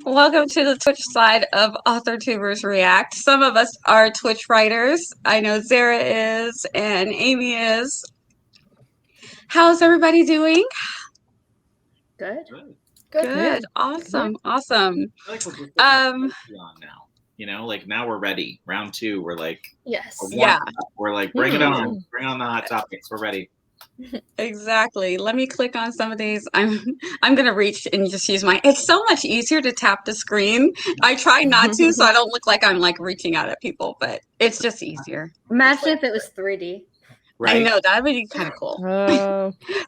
Welcome to the Twitch side of Authortubers React. Some of us are Twitch writers. I know Zara is and Amy is. How's everybody doing? Good. Good. Awesome. Awesome. I like we're just on now. You know, like now we're ready. Round 2, we're like, yes, we're like, bring it on, bring on the hot topics. We're ready. Exactly. Let me click on some of these. I'm gonna reach and just use my. It's so much easier to tap the screen. I try not to, so I don't look like I'm like reaching out at people, but it's just easier. Imagine if it was 3D. Right? I know that would be kind of cool.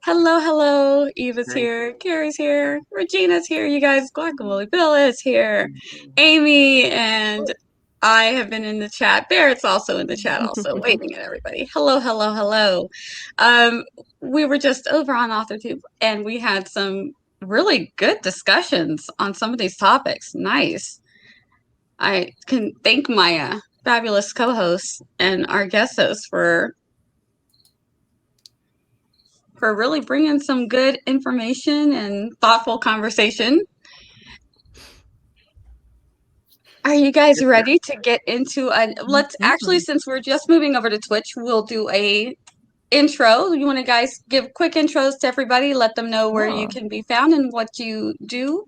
Hello. Eva's here. Carrie's here. Regina's here. You guys, Guacamole Bill is here. Amy and I have been in the chat. Barrett's also in the chat, also waving at everybody. Hello. We were just over on Authortube, and we had some really good discussions on some of these topics. Nice. I can thank my fabulous co-hosts and our guest hosts for really bringing some good information and thoughtful conversation. Are you guys ready to get into let's actually, since we're just moving over to Twitch, we'll do a intro. You want to guys give quick intros to everybody, let them know where you can be found and what you do.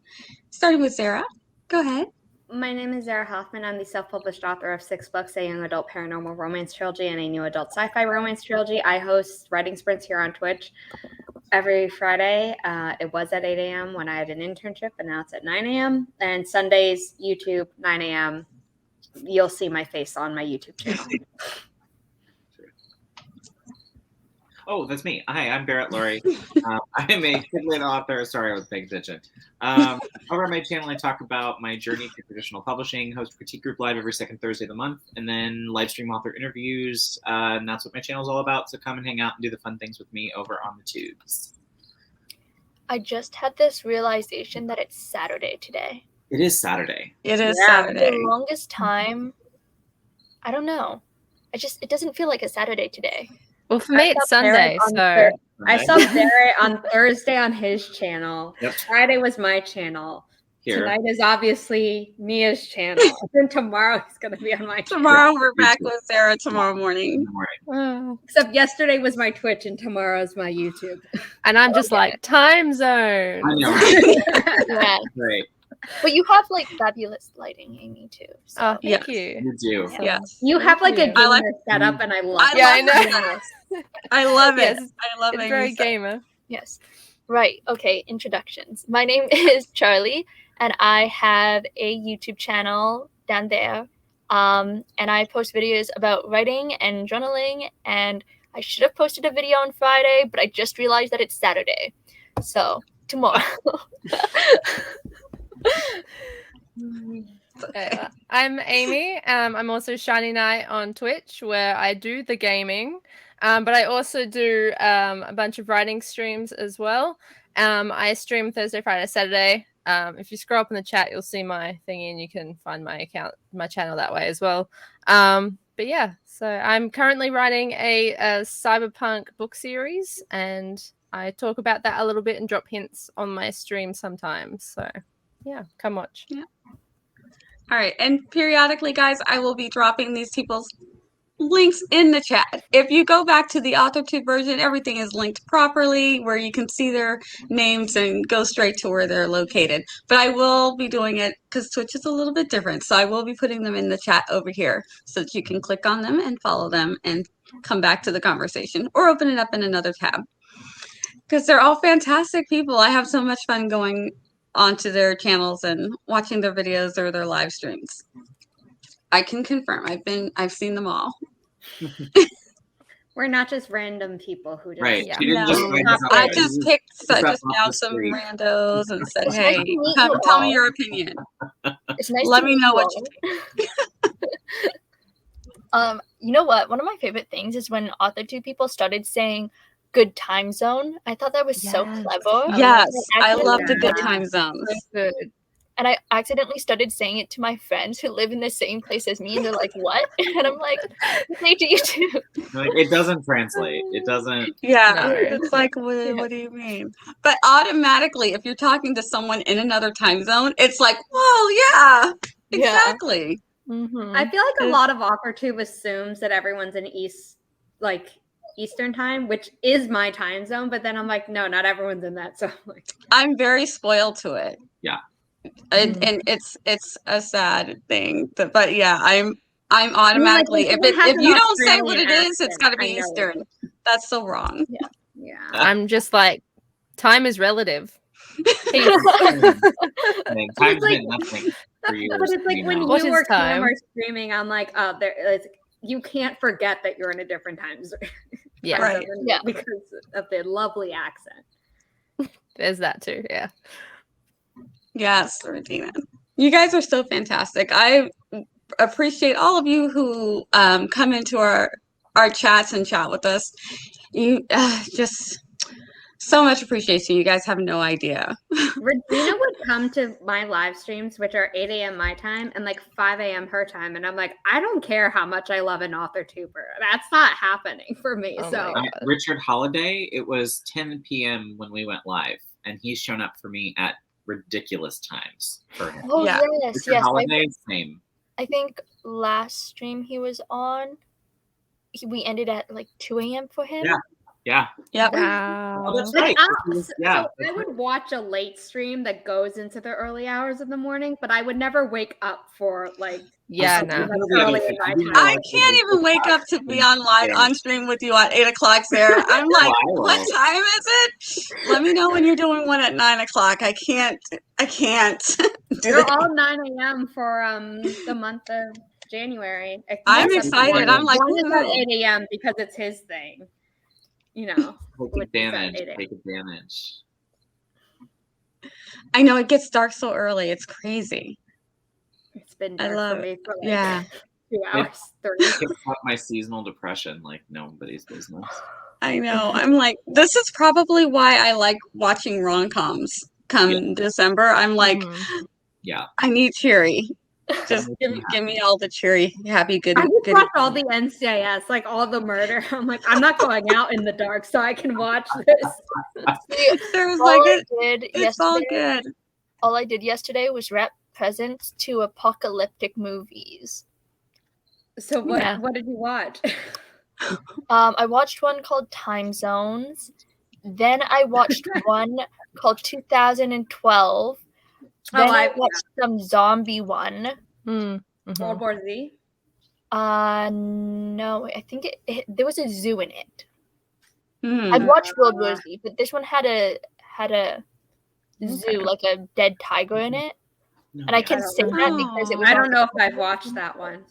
Starting with Zara. Go ahead. My name is Zara Hoffman. I'm the self-published author of 6 books, a young adult paranormal romance trilogy, and a new adult sci-fi romance trilogy. I host writing sprints here on Twitch every Friday. It was at 8 a.m. when I had an internship, and now it's at 9 a.m. And Sundays, YouTube, 9 a.m. You'll see my face on my YouTube channel. Oh, that's me. Hi, I'm Barrett Laurie. I'm a kid-lit author. Sorry, I was paying attention. Over on my channel, I talk about my journey to traditional publishing, host a critique group live every second Thursday of the month, and then live stream author interviews. And that's what my channel is all about. So come and hang out and do the fun things with me over on the tubes. I just had this realization that it's Saturday today. It is Saturday. It is Saturday. The longest time, I don't know. It doesn't feel like a Saturday today. Well, for me, it's Sunday, so... I saw Barrett on Thursday on his channel. Yep. Friday was my channel. Here. Tonight is obviously Mia's channel. And then tomorrow he's going to be on my channel. Tomorrow we're back with Sarah tomorrow morning. Except yesterday was my Twitch and tomorrow is my YouTube. And I'm just like, time zone. I know. Yeah. Great. But you have like fabulous lighting, Amy, too. So. Oh, thank you. You do. So, yes. You have like a gamer I like setup and I love it. I know. I love it. Yes, I love it. It's very gamer. Yes. Right. Okay. Introductions. My name is Charliee, and I have a YouTube channel down there. And I post videos about writing and journaling. And I should have posted a video on Friday, but I just realized that it's Saturday. So tomorrow. I'm Amy. I'm also Shiny Knight on Twitch, where I do the gaming. But I also do a bunch of writing streams as well. I stream Thursday, Friday, Saturday. If you scroll up in the chat, you'll see my thingy, and you can find my channel that way as well. But yeah, so I'm currently writing a cyberpunk book series, and I talk about that a little bit and drop hints on my stream sometimes. So yeah, come watch. Yeah. All right, and periodically, guys, I will be dropping these people's links in the chat. If you go back to the Authortube version, everything is linked properly where you can see their names and go straight to where they're located. But I will be doing it because Twitch is a little bit different. So I will be putting them in the chat over here so that you can click on them and follow them and come back to the conversation or open it up in another tab. Because they're all fantastic people. I have so much fun going onto their channels and watching their videos or their live streams. I can confirm. I've seen them all. We're not just random people who just Right. yeah. I just picked just now some randos and said, "Hey, come tell me your opinion. It's nice. Let me know what you think." You know what? One of my favorite things is when Authortube people started saying "good time zone." I thought that was so clever. Yes, I love the good time zones. Good. And I accidentally started saying it to my friends who live in the same place as me, and they're like, "What?" And I'm like, "Say it to you too." Like, it doesn't translate. It doesn't. Yeah, No. it's like, what do you mean? But automatically, if you're talking to someone in another time zone, it's like, whoa, yeah, Yeah. exactly. Mhm. I feel like a Is- lot of Authortube assumes that everyone's in Eastern time, which is my time zone. But then I'm like, no, not everyone's in that. So I'm like, I'm very spoiled to it. Yeah. And it's a sad thing, but yeah, I'm automatically, when if someone has if an you don't say what Australian it is, it's accent, got to I be know it. Eastern. That's so wrong. yeah. I'm just like, time is relative. Peace. Like, time's like- been nothing for you. But it's like when What you is or Cam time? are streaming, I'm like, oh, you can't forget that you're in a different time zone. Yeah, Right. Yeah. Because of the lovely accent. there's that too. Yeah. Yes, Regina. You guys are so fantastic. I appreciate all of you who come into our chats and chat with us. You just so much appreciation. You guys have no idea. Regina would come to my live streams, which are 8 a.m. my time and like 5 a.m. her time. And I'm like, I don't care how much I love an Authortuber. That's not happening for me. Oh So my God. Richard Holiday, it was 10 p.m. when we went live, and he's shown up for me at ridiculous times for him. Oh Yeah. yes, Richard yes. Holiday, same. I think last stream he was on, we ended at like 2 a.m. for him. Yeah. Yeah. Yep. Wow. Oh, that's Like, right. Yeah. so I would watch a late stream that goes into the early hours of the morning, but I would never wake up for like Yeah, something no. that's early in my time. I can't even wake up to be on live on stream with you at 8 o'clock, Sarah. I'm like, I will. what time is it? Let me know when you're doing one at 9 o'clock. I can't do They're that. all 9 a.m. for the month of January. I'm except excited. I'm like, one is at woohoo. 8 a.m. because it's his thing. You know, Take which is at advantage. 8 a.m. Take advantage. I know it gets dark so early. It's crazy. It's been I dark love for me for like Yeah. 2 hours, 3. It's up my seasonal depression like nobody's business. I know. I'm like, this is probably why I like watching rom-coms come December. I'm like, Mhm. Yeah. I need cheery. Just give me all the cheery, happy, good. I just good watch all the NCIS, like all the murder. I'm like, I'm not going out in the dark so I can watch this. There was All like I it. did It's all yesterday, good. all I did yesterday was wrap presents to apocalyptic movies. So what? Yeah. What did you watch? I watched one called Time Zones. Then I watched one called 2012. Then I watched some zombie one. Mhm. World War Z. No, I think there was a zoo in it. Hmm. I'd watched World War Z, but this one had a zoo, like a dead tiger in it. And I can don't say that know. because it was I on don't know if I've watched that one.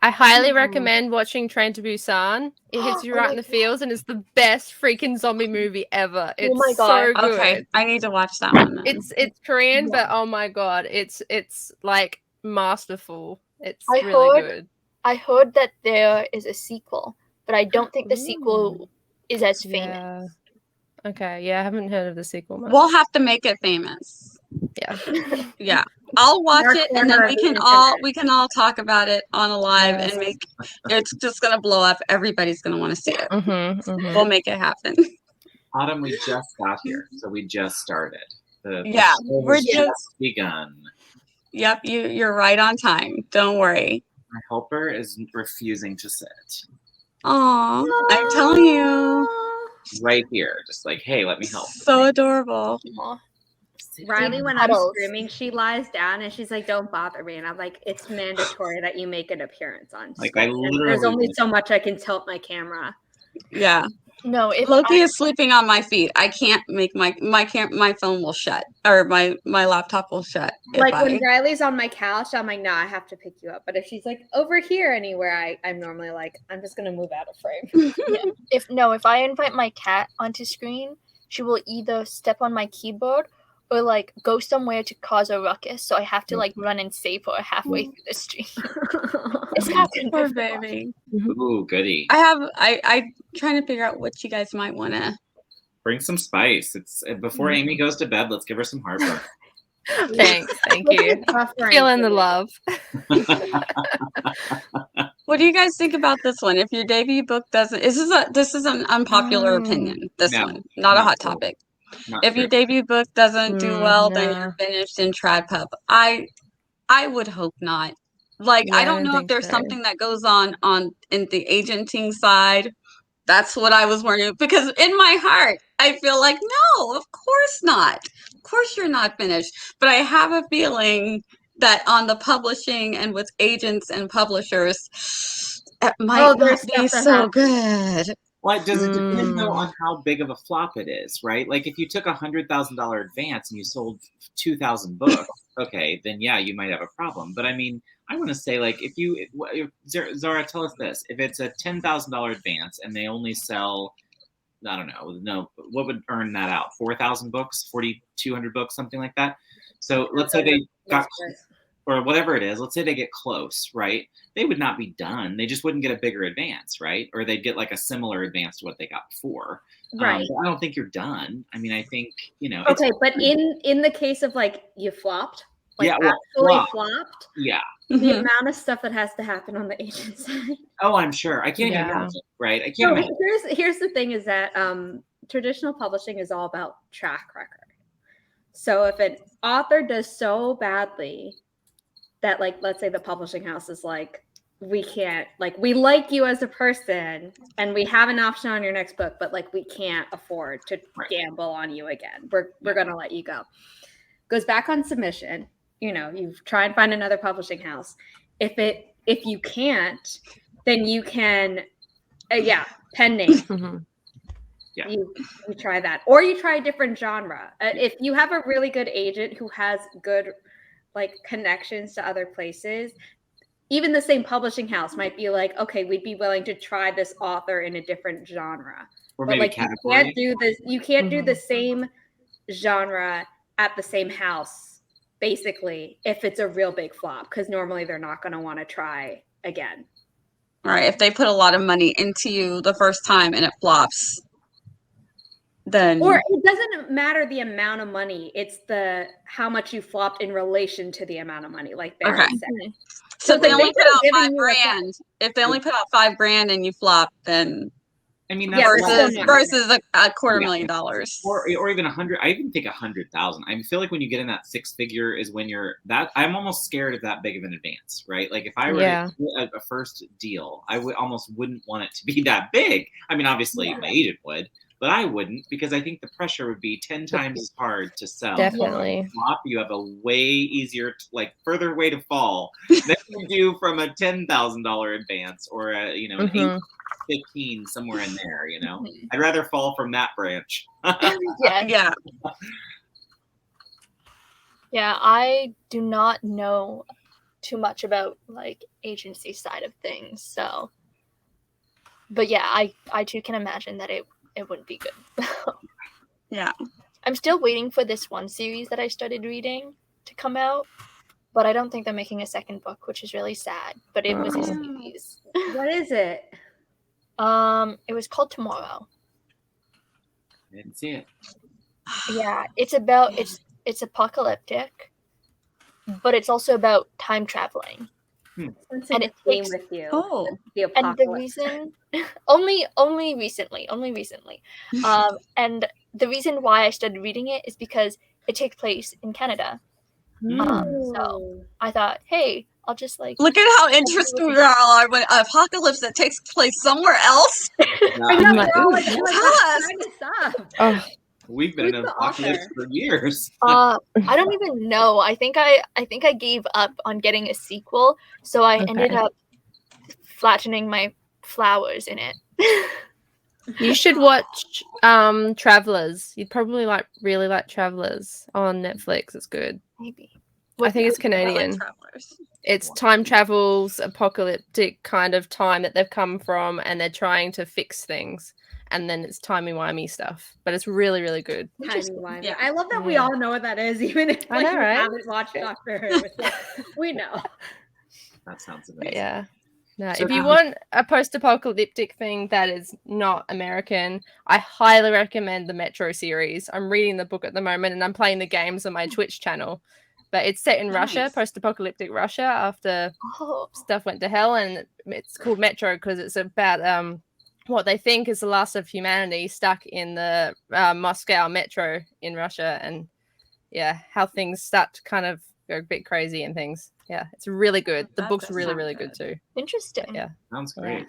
I highly recommend watching Train to Busan. It hits you Oh right my in the feels, and it's the best freaking zombie movie ever. It's my so God. good. Okay, I need to watch that one. Then. It's Korean, but oh my god, it's like masterful. It's I really heard- good. I heard that there is a sequel, but I don't think the sequel is as famous. Yeah. Okay. Yeah, I haven't heard of the sequel. Much. We'll have to make it famous. Yeah. Yeah, I'll watch Dark it, and then corner we of the can all talk about it on a live Yes. and make. It's just gonna blow up. Everybody's gonna want to see it. Mm-hmm, We'll make it happen. Autumn, we just got here, so we just started. The Yeah, show we're has just- begun. Yep, you're right on time. Don't worry. My helper is refusing to sit. Aw, I'm telling you, Right here, just like, hey, let me help. so adorable. Aw. Riley, when I'm Cuddles. screaming, she lies down and she's like, "Don't bother me." And I'm like, "It's mandatory that you make an appearance on Like, screen." I And literally there's only would- so much I can tilt my camera. Yeah, No, if Loki is sleeping on my feet. I can't make my phone will shut, or my laptop will shut. Like when Riley's on my couch, I'm like, "No, I have to pick you up." But if she's like over here anywhere, I'm normally like, "I'm just gonna move out of frame." if I invite my cat onto screen, she will either step on my keyboard or like go somewhere to cause a ruckus. So I have to like run and save her halfway through the stream. It's happened Poor before. baby. Ooh, goody. I'm trying to figure out what you guys might want to. Bring some spice. It's before Amy goes to bed. Let's give her some heartburn. Thanks. Thank you. Feeling the love. What do you guys think about this one? If your debut book doesn't, this is an unpopular opinion. This No, one, not a hot true. topic. Not If true. your debut book doesn't do well, then Nah. you're finished in trad pub. I would hope not. Like, Yeah, I I don't don't know if think there's so. something that goes on in the agenting side. That's what I was wondering, because in my heart, I feel like, no, of course not. Of course you're not finished. But I have a feeling that on the publishing and with agents and publishers, it might not there's be stuff that so happens. good. Well, does it depend though Mm. on how big of a flop it is, right? Like if you took $100,000 advance and you sold 2,000 books, okay, then yeah, you might have a problem. But I mean, I want to say like if Zara, tell us this: if it's a $10,000 advance and they only sell, I don't know, no, what would earn that out? 4,000 books, 4,200 books, something like that. So let's say they got, or whatever it is, let's say they get close, right? They would not be done. They just wouldn't get a bigger advance, right? Or they'd get like a similar advance to what they got before. Right. But I don't think you're done. I mean, I think, Okay, but in the case of like you flopped, like Yeah, well, actually flop. flopped, yeah. the Mhm. amount of stuff that has to happen on the agent side. Oh, I'm sure. I can't even Yeah. imagine, right? I can't So imagine. here's the thing is that traditional publishing is all about track record. So if an author does so badly that, like, let's say the publishing house is like, we can't, like, we like you as a person and we have an option on your next book, but like we can't afford to gamble on you again. We're gonna let you go. Goes back on submission. You try and find another publishing house. If you can't, then you can pending. Mhm. Yeah. You try that, or you try a different genre. If you have a really good agent who has good like connections to other places, even the same publishing house might be like, okay, we'd be willing to try this author in a different genre. Or But maybe like you category. can't do this. You can't do the Mhm. same genre at the same house, basically, if it's a real big flop, because normally they're not going to want to try again. Right. If they put a lot of money into you the first time and it flops, then Or it doesn't matter the amount of money; it's how much you flopped in relation to the amount of money. Like Barrett said. So if they only put out giving you a $5,000, if they only put out $5,000 and you flop, then I mean, Yeah, that's they're still not versus a $250,000. or even 100. I even think 100,000. I feel like when you get in that six figure is when I'm almost scared of that big of an advance, right? Like if I were to get a first deal, I almost wouldn't want it to be that big. I mean, obviously my agent would, but I wouldn't, because I think the pressure would be 10 times as hard to sell. Definitely. Flop, you have a way easier, further way to fall than you do from a $10,000 advance or an 15 somewhere in there. I'd rather fall from that branch. Yeah. Yeah, I do not know too much about like agency side of things, so. But yeah, I too can imagine that it wouldn't be good. Yeah. I'm still waiting for this one series that I started reading to come out, but I don't think they're making a second book, which is really sad. But it was a series. What is it? It was called Tomorrow. I didn't see it. Yeah, it's apocalyptic, but it's also about time traveling. And it takes with you. Oh, the and the apocalypse. reason only recently. And the reason why I started reading it is because it takes place in Canada. So I thought, hey, I'll just like look at how interested we all are when apocalypse that takes place somewhere else. I know, we're all like, Tell us. We've been in an apocalypse for years. I don't even know. I think I gave up on getting a sequel, so I ended up flattening my flowers in it. You should watch Travelers. You'd probably really like Travelers on Netflix. It's good. Maybe. I think it's Canadian. It's time travels, apocalyptic kind of time that they've come from, and they're trying to fix things. And then it's timey-wimey stuff. But it's really, really good. Timey-wimey. Yeah. I love that we all know what that is, even if we haven't watched Doctor Who. We know. That sounds amazing. Yeah. No, if you want a post-apocalyptic thing that is not American, I highly recommend the Metro series. I'm reading the book at the moment and I'm playing the games on my Twitch channel. but it's set in Russia, Nice. post-apocalyptic Russia after Oh, stuff went to hell, and it's called Metro because it's about what they think is the last of humanity stuck in the Moscow metro in Russia, and how things start to kind of go a bit crazy and things. Yeah, it's really good. The That book's does really, sound really good. good too. interesting. Yeah. Sounds great.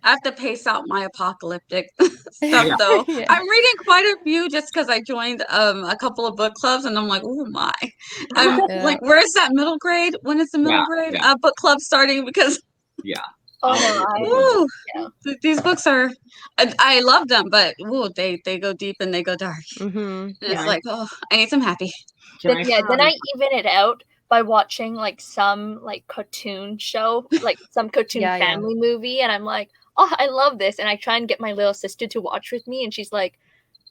I have to pace out my apocalyptic stuff Yeah. though. Yeah. I'm reading quite a few just because I joined a couple of book clubs, and I'm like, oh my. I'm Yeah. like, where's that middle grade? When is the middle grade book club starting? Because Yeah. Oh I'll no, do it. ooh, Yeah. these books are, I love them, but ooh, they go deep and they go dark. Mm-hmm. It's Yeah. like, oh, I need some happy. Can Then I even it out by watching like some like cartoon show, like some cartoon Yeah, yeah. family movie, and I'm like, oh, I love this, and I try and get my little sister to watch with me, and she's like,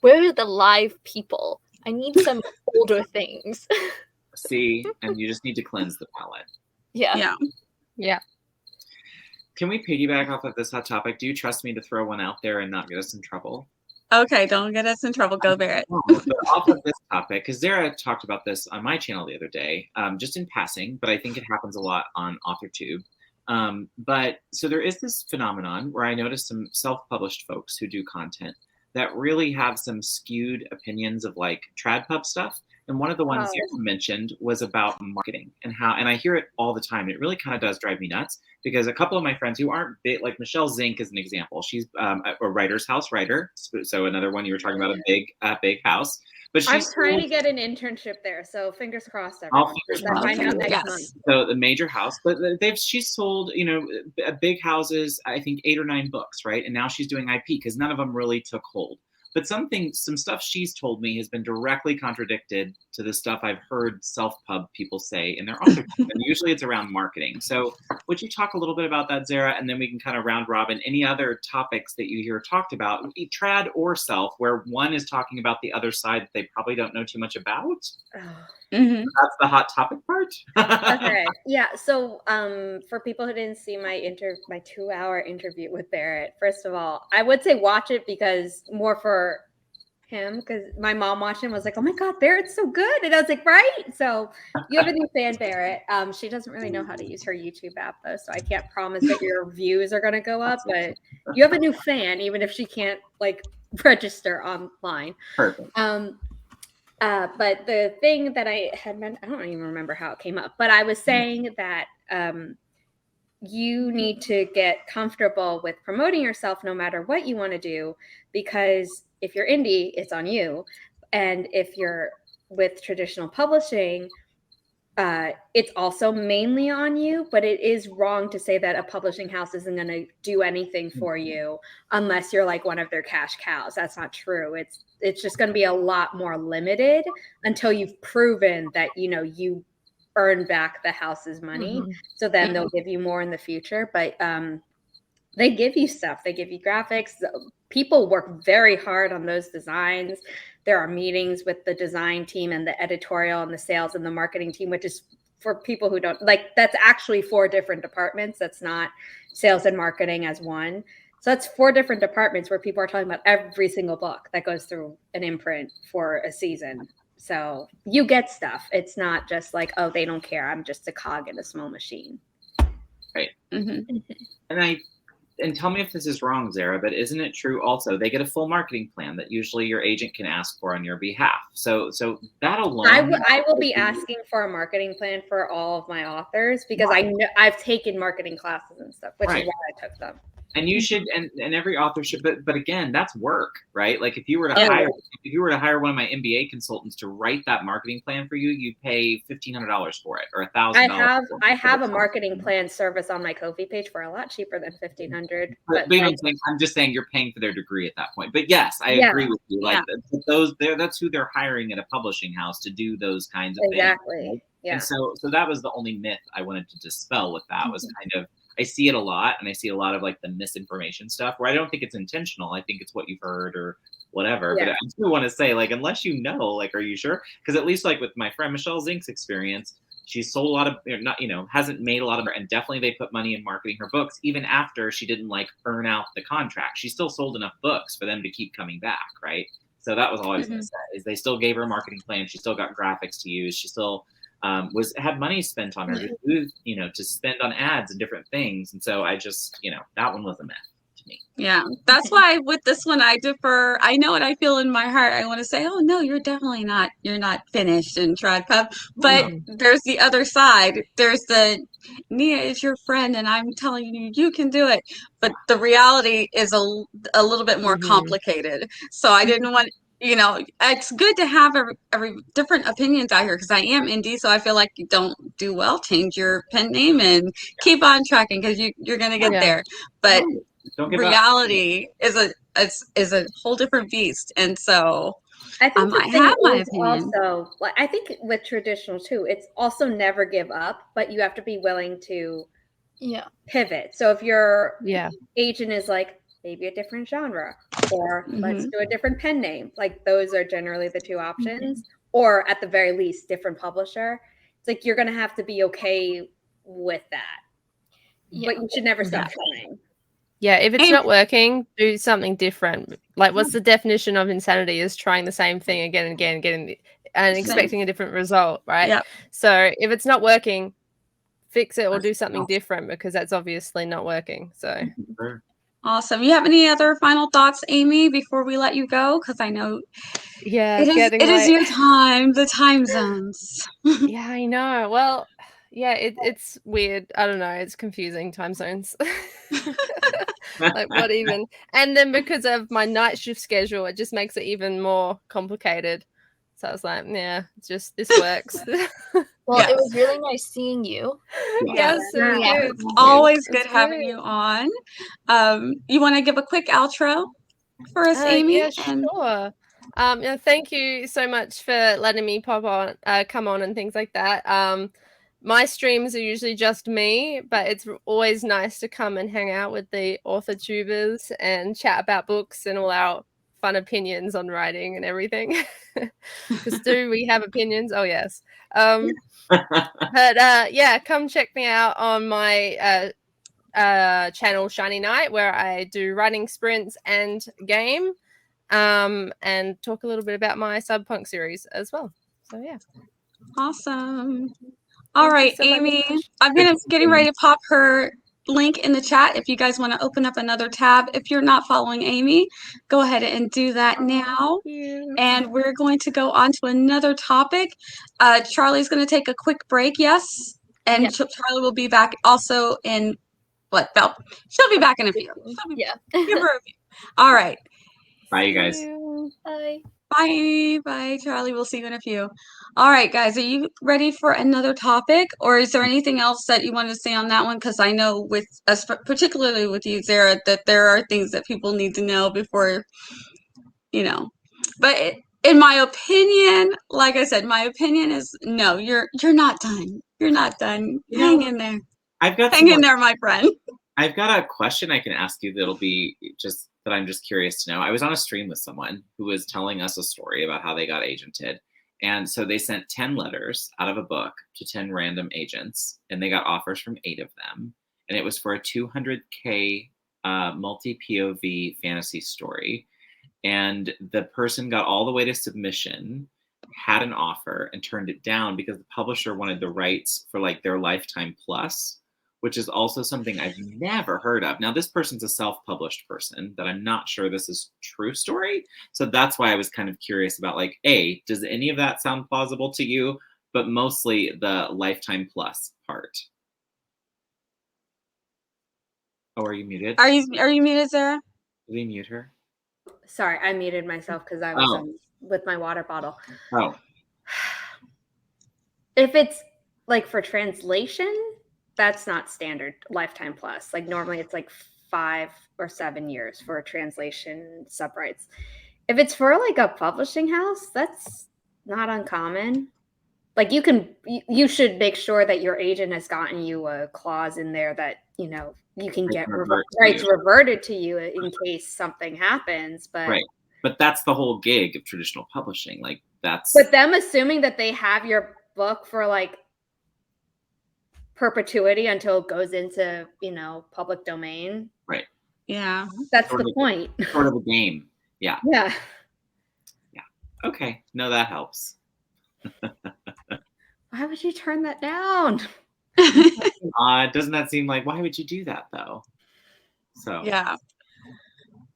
where are the live people? I need some older things. see, and you just need to cleanse the palate. Yeah. Yeah. Can we piggyback off of this hot topic? Do you trust me to throw one out there and not get us in trouble? Okay, don't get us in trouble. Go, Barrett. But off of this topic, because Zara talked about this on my channel the other day, just in passing, but I think it happens a lot on Authortube. But so there is this phenomenon where I notice some self-published folks who do content that really have some skewed opinions of like trad pub stuff. And one of the ones Zara mentioned was about marketing and how, and I hear it all the time. It really kind of does drive me nuts because a couple of my friends who aren't big, like Michelle Zink is an example. She's a writer's house writer. So another one you were talking about, a big house. But I'm she's trying to get an internship there, so fingers crossed. I'll Everyone. fingers I'll find out next Yes. month. So the major house, but she's sold, big houses, I think 8 or 9 books, right? And now she's doing IP because none of them really took hold. But some stuff she's told me has been directly contradicted to the stuff I've heard self-pub people say in their author. And usually it's around marketing. So would you talk a little bit about that, Zara? And then we can kind of round robin any other topics that you hear talked about, trad or self, where one is talking about the other side that they probably don't know too much about. Mm-hmm. That's the hot topic part. Okay. Yeah. So, for people who didn't see my 2-hour interview with Barrett, first of all, I would say watch it because more for him, because my mom watched it and was like, "Oh my God, Barrett's so good," and I was like, "Right." So you have a new fan, Barrett. She doesn't really know how to use her YouTube app though, so I can't promise that your views are going to go up. But you have a new fan, even if she can't like register online. Perfect. But the thing that I had meant, I don't even remember how it came up, but I was saying that you need to get comfortable with promoting yourself no matter what you want to do, because if you're indie, it's on you. And if you're with traditional publishing, it's also mainly on you, but it is wrong to say that a publishing house isn't going to do anything for you unless you're like one of their cash cows. That's not true. It's just going to be a lot more limited until you've proven that, you earn back the house's money. Mhm. So then they'll give you more in the future. But they give you stuff. They give you graphics. People work very hard on those designs. There are meetings with the design team and the editorial and the sales and the marketing team, which is for people who don't like, that's actually 4 different departments. That's not sales and marketing as one. So that's 4 different departments where people are talking about every single book that goes through an imprint for a season. So you get stuff. It's not just like, oh, they don't care. I'm just a cog in a small machine. Right. Mm-hmm. And tell me if this is wrong, Zara, but isn't it true also they get a full marketing plan that usually your agent can ask for on your behalf? So that alone. I will be asking for a marketing plan for all of my authors because I know I've taken marketing classes and stuff, which is why I took them. And you should, and every author should, but again, that's work, right? Like if you were to hire one of my MBA consultants to write that marketing plan for you, you pay $1,500 for it or $1,000. I have a marketing plan service on my Ko-fi page for a lot cheaper than $1,500. But I'm just saying you're paying for their degree at that point. But yes, I agree with you. Like that's who they're hiring at a publishing house to do those kinds of things. Right? Yeah. And so that was the only myth I wanted to dispel with that was kind of. I see it a lot, and I see a lot of like the misinformation stuff where I don't think it's intentional. I think it's what you've heard or whatever. Yeah. But I do want to say, like, unless you know, like, are you sure? Because at least like with my friend Michelle Zink's experience, she's sold a lot of, hasn't made a lot of, and definitely they put money in marketing her books, even after she didn't like earn out the contract. She still sold enough books for them to keep coming back, right? So that was all I was going to say is they still gave her a marketing plan. She still got graphics to use. She still had money spent on her to do, to spend on ads and different things. And so I just, that one was a mess to me. Yeah, that's why with this one I defer. I know what I feel in my heart. I want to say, oh no, you're definitely not. You're not finished in Trad Pub. But there's the other side. There's the Nia is your friend, and I'm telling you, you can do it. But the reality is a little bit more complicated. So I didn't want. It's good to have every different opinions out here because I am indie, so I feel like you don't do well. Change your pen name and keep on tracking because you're gonna get there. But don't give reality is a whole different beast, and so I think I have my opinion. Also, I think with traditional too, it's also never give up, but you have to be willing to pivot. So if your agent is like maybe a different genre, or let's do a different pen name, like those are generally the two options, or at the very least, different publisher. It's like you're gonna have to be okay with that, but you should never stop trying. Yeah, if it's not working, do something different. Like, what's the definition of insanity? Is trying the same thing again and again, and expecting a different result, right? Yep. So if it's not working, fix it or do something different because that's obviously not working. So awesome. You have any other final thoughts, Amy, before we let you go? Because I know it is your time, the time zones. Yeah, I know. Well, yeah, it's weird. I don't know. It's confusing, time zones. Like, what even? And then because of my night shift schedule, it just makes it even more complicated. So I was like, yeah, it's just, this works. Well, it was really nice seeing you. Yes, it's always good having you on. You want to give a quick outro for us, Amy? Yeah, sure. Thank you so much for letting me come on and things like that. My streams are usually just me, but it's always nice to come and hang out with the Authortubers and chat about books and all our fun opinions on writing and everything. Because do we have opinions? Oh, yes. But yeah, come check me out on my channel Shiny Night, where I do writing sprints and game, and talk a little bit about my Cyberpunk series as well. So yeah. Awesome. All right, Amy, I'm getting ready to pop her link in the chat if you guys want to open up another tab. If you're not following Amy, go ahead and do that now. And we're going to go on to another topic. Charlie's going to take a quick break, yes? And Charlie will be back also in she'll be back in a few. Give her a few. All right. Bye, you guys. Bye. Bye, Charlie. We'll see you in a few. All right, guys, are you ready for another topic, or is there anything else that you want to say on that one? Because I know with us, particularly with you, Zara, that there are things that people need to know before, But in my opinion, like I said, my opinion is no. You're not done. You're not done. Hang in there. Hang in there, my friend. I've got a question I can ask you that'll be just that I'm just curious to know. I was on a stream with someone who was telling us a story about how they got agented. And so they sent 10 letters out of a book to 10 random agents, and they got offers from 8 of them. And it was for a 200K multi-POV fantasy story. And the person got all the way to submission, had an offer, and turned it down because the publisher wanted the rights for like their lifetime plus, which is also something I've never heard of. Now, this person's a self-published person that I'm not sure this is true story. So that's why I was kind of curious about, like, A, does any of that sound plausible to you? But mostly the lifetime plus part. Oh, are you muted? Are you muted, Zara? Did we mute her? Sorry, I muted myself because I was with my water bottle. Oh. If it's like for translation, that's not standard lifetime plus. Like normally it's like 5 or 7 years for a translation subrights. If it's for like a publishing house, that's not uncommon. Like you should make sure that your agent has gotten you a clause in there that, you can get rights reverted to you in case something happens. But right. But that's the whole gig of traditional publishing. Like that's. But them assuming that they have your book for like perpetuity until it goes into, public domain. Right. Yeah. That's the point. Sort of a game. Yeah. Yeah. Yeah. Okay. No, that helps. Why would you turn that down? Odd. Doesn't that seem like, why would you do that though? So Yeah.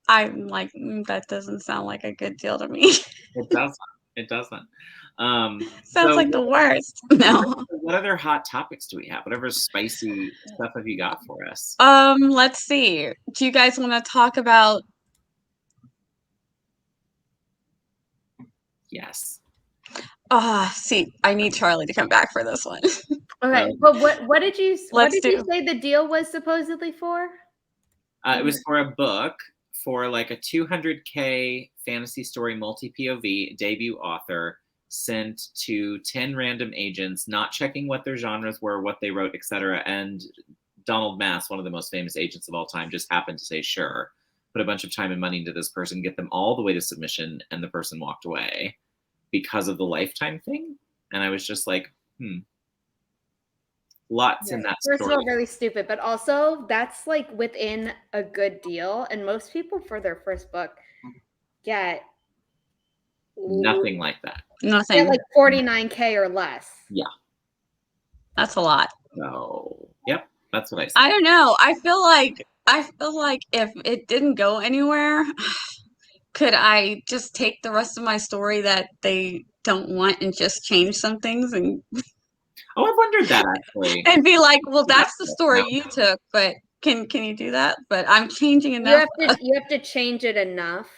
I'm like, that doesn't sound like a good deal to me. it doesn't. It doesn't. Sounds So like the worst. No. what other hot topics do we have? Whatever spicy stuff have you got for us? Let's see. Do you guys want to talk about? Yes. See, I need Charliee to come back for this one. Okay, but what did you do- say the deal was supposedly for? It was for a book for like a 200K fantasy story multi-POV debut author sent to 10 random agents, not checking what their genres were, what they wrote, etc. And Donald Mass, one of the most famous agents of all time, just happened to say sure, put a bunch of time and money into this person, get them all the way to submission, and the person walked away because of the lifetime thing. And I was just like, lots in that story. First of all, really stupid, but also that's like within a good deal. And most people for their first book get nothing like that. Nothing. Get like 49K or less. Yeah. That's a lot. So, yep, that's what I said. I don't know. I feel like if it didn't go anywhere, could I just take the rest of my story that they don't want and just change some things and Oh, I've wondered that actually. and be like, well, that's the story you took, but can you do that? But I'm changing enough. You have to change it enough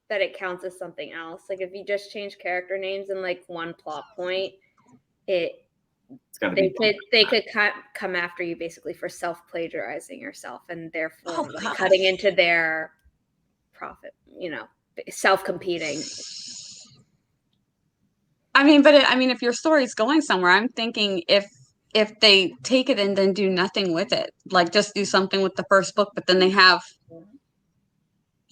that it counts as something else. Like if you just change character names in like one plot point, they could come after you basically for self-plagiarizing yourself and therefore cutting into their profit, self-competing. I mean, if your story's going somewhere, I'm thinking if they take it and then do nothing with it, like just do something with the first book, but then they have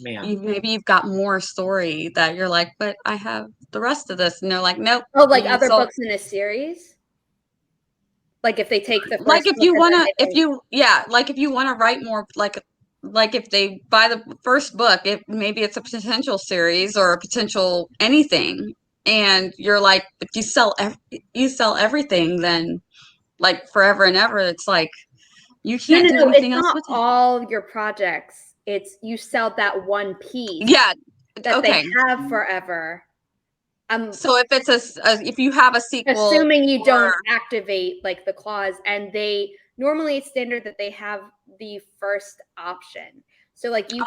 maybe you've got more story that you're like, but I have the rest of this, and they're like, nope. Oh, like other books in a series. Like if they take the first like if you want to write more, like if they buy the first book, maybe it's a potential series or a potential anything. And you're like, if you sell everything, then like forever and ever, it's like you can't do anything else with it. All your projects, it's you sell that one piece. Yeah, that they have forever. So if it's if you have a sequel, assuming you don't activate like the clause, and normally it's standard that they have the first option. So like you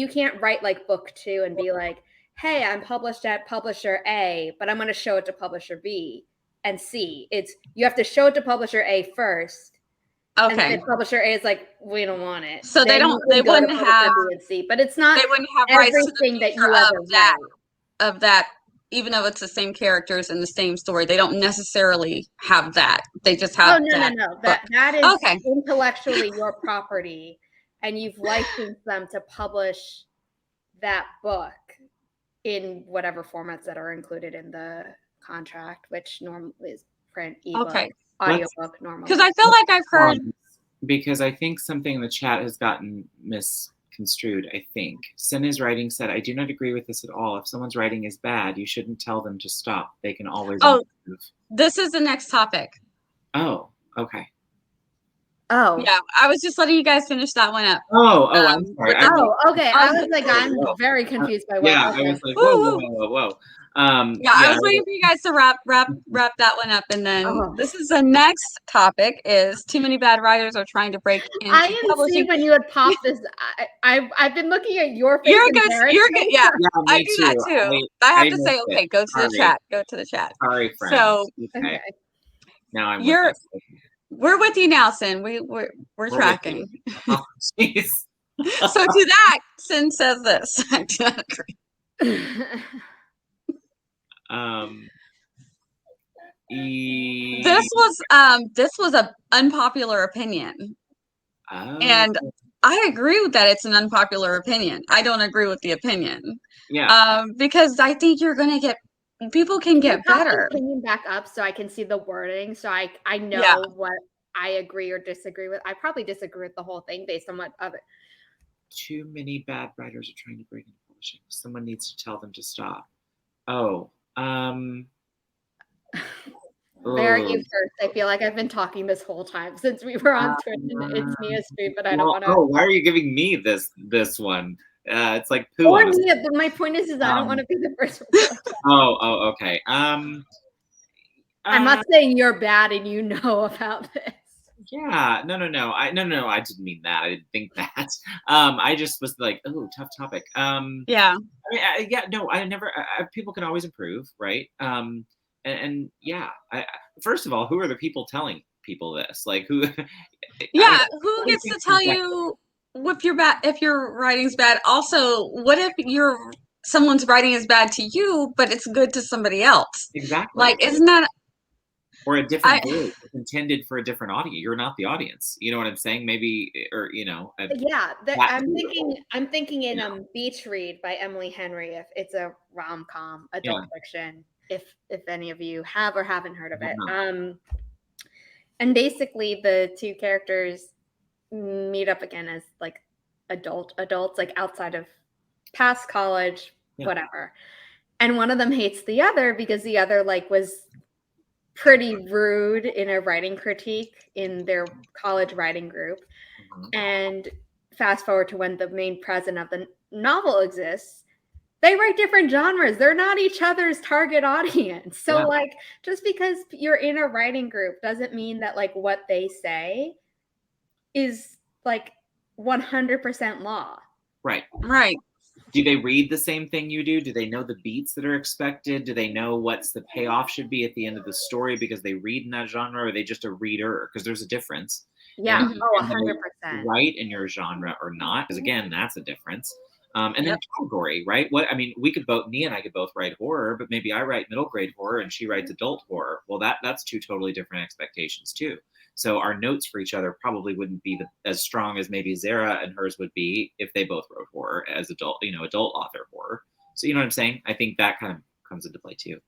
can't write like book 2 and be like, hey, I'm published at publisher A, but I'm going to show it to publisher B and C. You have to show it to publisher A first. Okay. And publisher A is like, we don't want it. So they wouldn't have B and C, but it's not. They wouldn't have everything that you ever of that. Even though it's the same characters in the same story, they don't necessarily have that. They just have no. That is intellectually your property, and you've licensed them to publish that book in whatever formats that are included in the contract, which normally is print, ebook, audiobook, normally. Because I feel like I've heard. Because I think something in the chat has gotten misconstrued, I think. Senna's writing said, I do not agree with this at all. If someone's writing is bad, you shouldn't tell them to stop. They can always improve. This is the next topic. Oh, okay. Oh. Yeah, I was just letting you guys finish that one up. I'm sorry. Okay. I was like, I'm very confused by what. Yeah, I was like, whoa. I was waiting for you guys to wrap that one up, and then this is the next topic: is too many bad writers are trying to break into publishing. See when you had popped this. I've been looking at your face. You're good. Yeah, I do that too. Wait, I have to say, okay, go to the chat. Go to the chat. Sorry, friends. So okay. Now I'm. We're with you now, Sin. We're tracking. Oh, jeez. So to that, Sin says this. I do not agree. This was an unpopular opinion, and I agree with that. It's an unpopular opinion. I don't agree with the opinion. Yeah. Because I think you're gonna get people can get better. Opinion back up so I can see the wording, so I know what I agree or disagree with. I probably disagree with the whole thing based on what other. Too many bad writers are trying to break into publishing. Someone needs to tell them to stop. Oh. Barrett, Oh. you first. I feel like I've been talking this whole time since we were on Twitch and it's Nia's stream, but I don't want to. Oh, why are you giving me this one? It's like poo. Or On a- Nia, but my point is I don't want to be the first one. Oh, okay. I'm not saying you're bad and you know about this. Yeah, no. I didn't mean that. I didn't think that. I just was like, oh, tough topic. Yeah. I mean, yeah, no, I never. People can always improve, right? And yeah, first of all, who are the people telling people this? Like, who? Yeah, who gets to tell you if you're bad, if your writing's bad? Also, what if someone's writing is bad to you, but it's good to somebody else? Exactly. Like, isn't that? Or a different book intended for a different audience. You're not the audience. You know what I'm saying? Maybe, or yeah. I'm thinking in Beach Read by Emily Henry. If it's a rom-com adult fiction, if any of you have or haven't heard of it, and basically the two characters meet up again as like adults, like outside of past college, whatever. And one of them hates the other because the other like was pretty rude in a writing critique in their college writing group. And fast forward to when the main present of the novel exists, they write different genres. They're not each other's target audience. So like, just because you're in a writing group doesn't mean that like what they say is like 100% law. Right. Do they read the same thing you do? Do they know the beats that are expected? Do they know what's the payoff should be at the end of the story because they read in that genre, or are they just a reader? Because there's a difference. Yeah. Oh, 100%. Write in your genre or not? Because again, that's a difference. And then category, right? Nia and I could both write horror, but maybe I write middle grade horror and she writes adult horror. Well, that's two totally different expectations too. So our notes for each other probably wouldn't be as strong as maybe Zara and hers would be if they both wrote horror as adult author horror. So you know what I'm saying? I think that kind of comes into play too.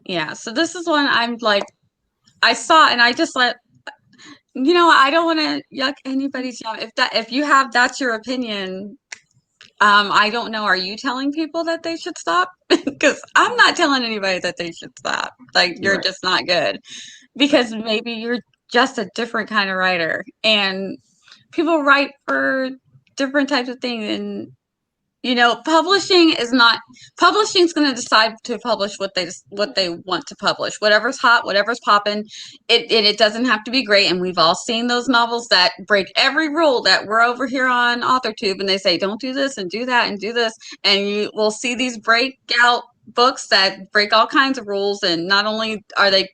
Yeah. So this is one I'm like, I saw and I just let, I don't want to yuck anybody's yum. If that's your opinion, I don't know. Are you telling people that they should stop? Because I'm not telling anybody that they should stop. Like, you're just not good. Because maybe you're just a different kind of writer. And people write for different types of things. And, publishing's going to decide to publish what they want to publish. Whatever's hot, whatever's popping. It doesn't have to be great. And we've all seen those novels that break every rule that we're over here on Authortube. And they say, don't do this and do that and do this. And you will see these breakout books that break all kinds of rules. And not only are they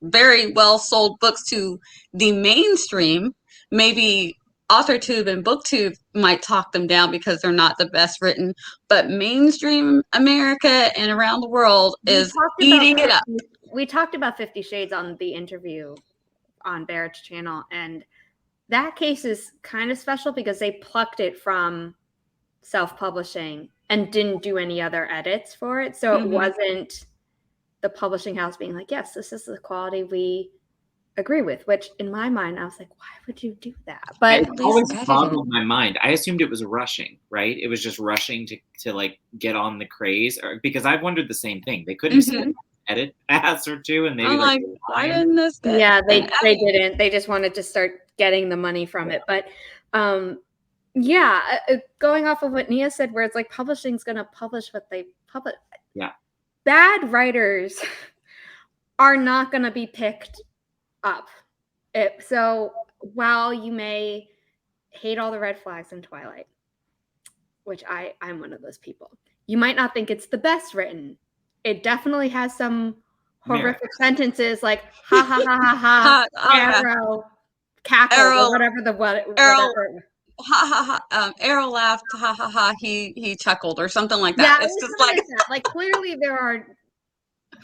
very well sold books to the mainstream, maybe Authortube and Booktube might talk them down because they're not the best written, but mainstream America and around the world is eating it up. We talked about 50 Shades on the interview on Barrett's channel, and that case is kind of special because they plucked it from self-publishing and didn't do any other edits for it. So it wasn't the publishing house being like, yes, this is the quality we agree with, which in my mind, I was like, why would you do that? But it always boggled my mind. I assumed it was rushing, right? It was just rushing to like get on the craze, because I've wondered the same thing. They couldn't edit pass or two, and maybe I'm like, why didn't this? Yeah, they didn't. They just wanted to start getting the money from it. But going off of what Nia said, where it's like publishing's going to publish what they publish. Yeah. Bad writers are not going to be picked up. So while you may hate all the red flags in Twilight, which I'm one of those people, you might not think it's the best written. It definitely has some horrific sentences like ha ha ha ha ha, arrow, cackle, or whatever ha ha ha, Arrow laughed, ha ha ha, he chuckled, or something like that. Yeah, it's just like clearly there are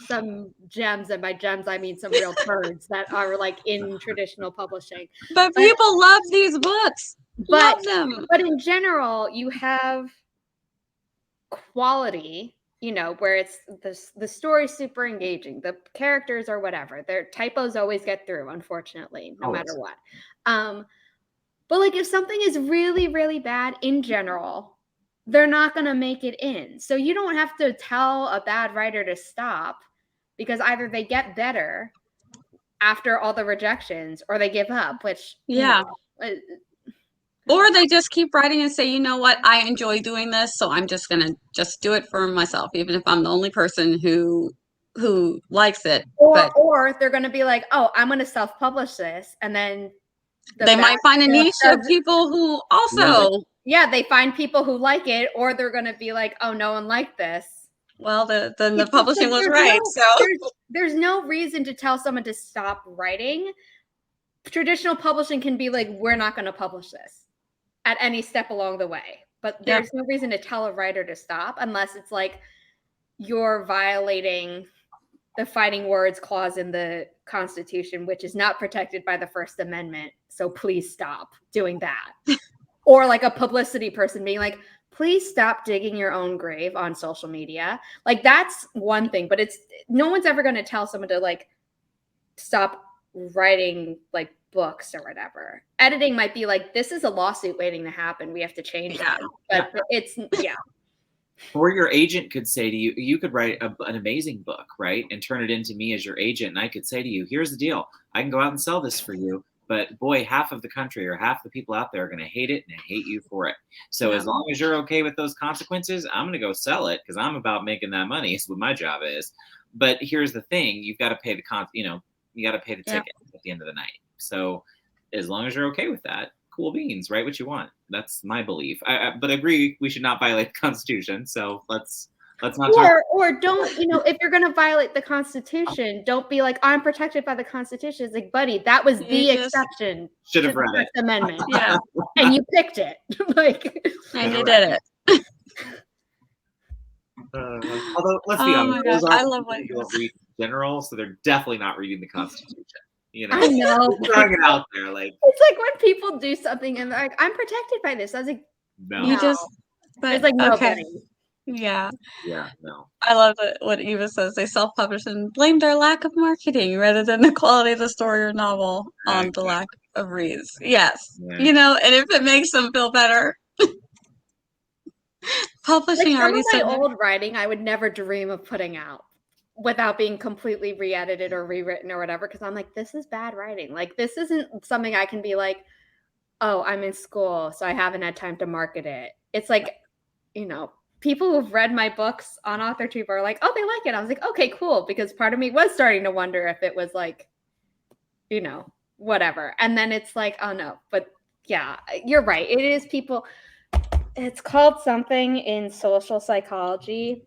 some gems, and by gems I mean some real turds that are like in traditional publishing. But people love these books. Love them. But in general, you have quality, where it's the story's super engaging, the characters or whatever. Their typos always get through, unfortunately, no matter what. But like if something is really, really bad in general, they're not going to make it in. So you don't have to tell a bad writer to stop. because either they get better after all the rejections or they give up, which Yeah. Or they just keep writing and say, you know what, I enjoy doing this, so I'm just gonna just do it for myself, even if I'm the only person who likes it. Or they're gonna be like, oh, I'm gonna self-publish this, and then they might find a niche of people who also they find people who like it, or they're gonna be like, oh, no one liked this. Well, then the publishing was right. So there's no reason to tell someone to stop writing. Traditional publishing can be like, we're not going to publish this at any step along the way. But there's no reason to tell a writer to stop unless it's like you're violating the fighting words clause in the Constitution, which is not protected by the First Amendment. So please stop doing that. Or like a publicity person being like, please stop digging your own grave on social media. Like that's one thing, but no one's ever going to tell someone to like stop writing like books or whatever. Editing might be like, this is a lawsuit waiting to happen. We have to change that. But it's Or your agent could say to you, you could write an amazing book, right? And turn it into me as your agent. And I could say to you, here's the deal. I can go out and sell this for you. But boy, half of the country or half the people out there are going to hate it and hate you for it. So as long as you're okay with those consequences, I'm going to go sell it because I'm about making that money. It's what my job is. But here's the thing. You've got to pay you got to pay the ticket at the end of the night. So as long as you're okay with that, cool beans, write what you want. That's my belief. But I agree, we should not violate the Constitution. So let's not talk. Or don't, if you're going to violate the Constitution, don't be like, I'm protected by the Constitution. It's like, buddy, that was the exception. Should have read the First Amendment. Yeah. And you picked it. And you did it. Although, let's be honest, my gosh, I love what you don't read in general, so they're definitely not reading the Constitution. I know. Throwing it out there, like it's like when people do something and they're like, I'm protected by this. I was like, no. You just, but it's like, okay. nobody. Yeah. Yeah, no. I love what Eva says. They self-publish and blame their lack of marketing rather than the quality of the story or novel on the lack of reads. Yes. Yeah. And if it makes them feel better. Publishing like already some of said my old writing I would never dream of putting out without being completely re-edited or rewritten or whatever, because I'm like, this is bad writing. Like, this isn't something I can be like, oh, I'm in school, so I haven't had time to market it. It's like, people who've read my books on Authortube are like, oh, they like it. I was like, okay, cool, because part of me was starting to wonder if it was like, whatever. And then it's like, oh, no. But yeah, you're right. It is people. It's called something in social psychology.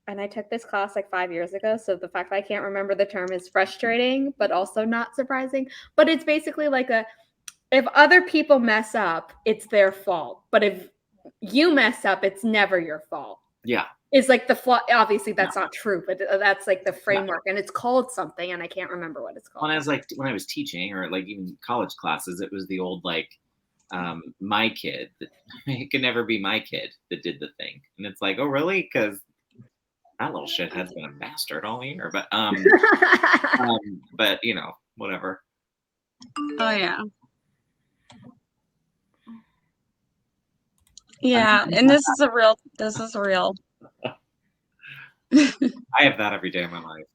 And I took this class like 5 years ago. So the fact that I can't remember the term is frustrating, but also not surprising. But it's basically like if other people mess up, it's their fault. But if you mess up, it's never your fault. Yeah. It's like the flaw. Obviously, that's not true, but that's like the framework. And it's called something, and I can't remember what it's called. When I was teaching, or like even college classes, it was the old like, my kid. It could never be my kid that did the thing, and it's like, oh really? Because that little shit has been a bastard all year. But but whatever. Oh yeah. Yeah, and this is real. I have that every day of my life.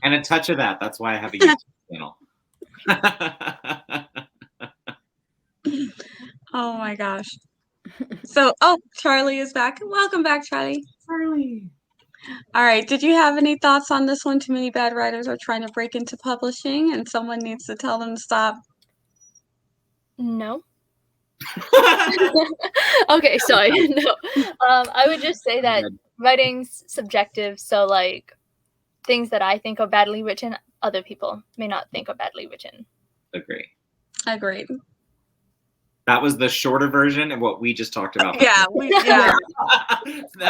And a touch of that. That's why I have a YouTube channel. Oh my gosh. So, Charliee is back. Welcome back, Charliee. Charliee. All right. Did you have any thoughts on this one? Too many bad writers are trying to break into publishing, and someone needs to tell them to stop. No. Okay, sorry. No. I would just say that writing's subjective. So, like, things that I think are badly written, other people may not think are badly written. Agree. Agreed. That was the shorter version of what we just talked about. Yeah.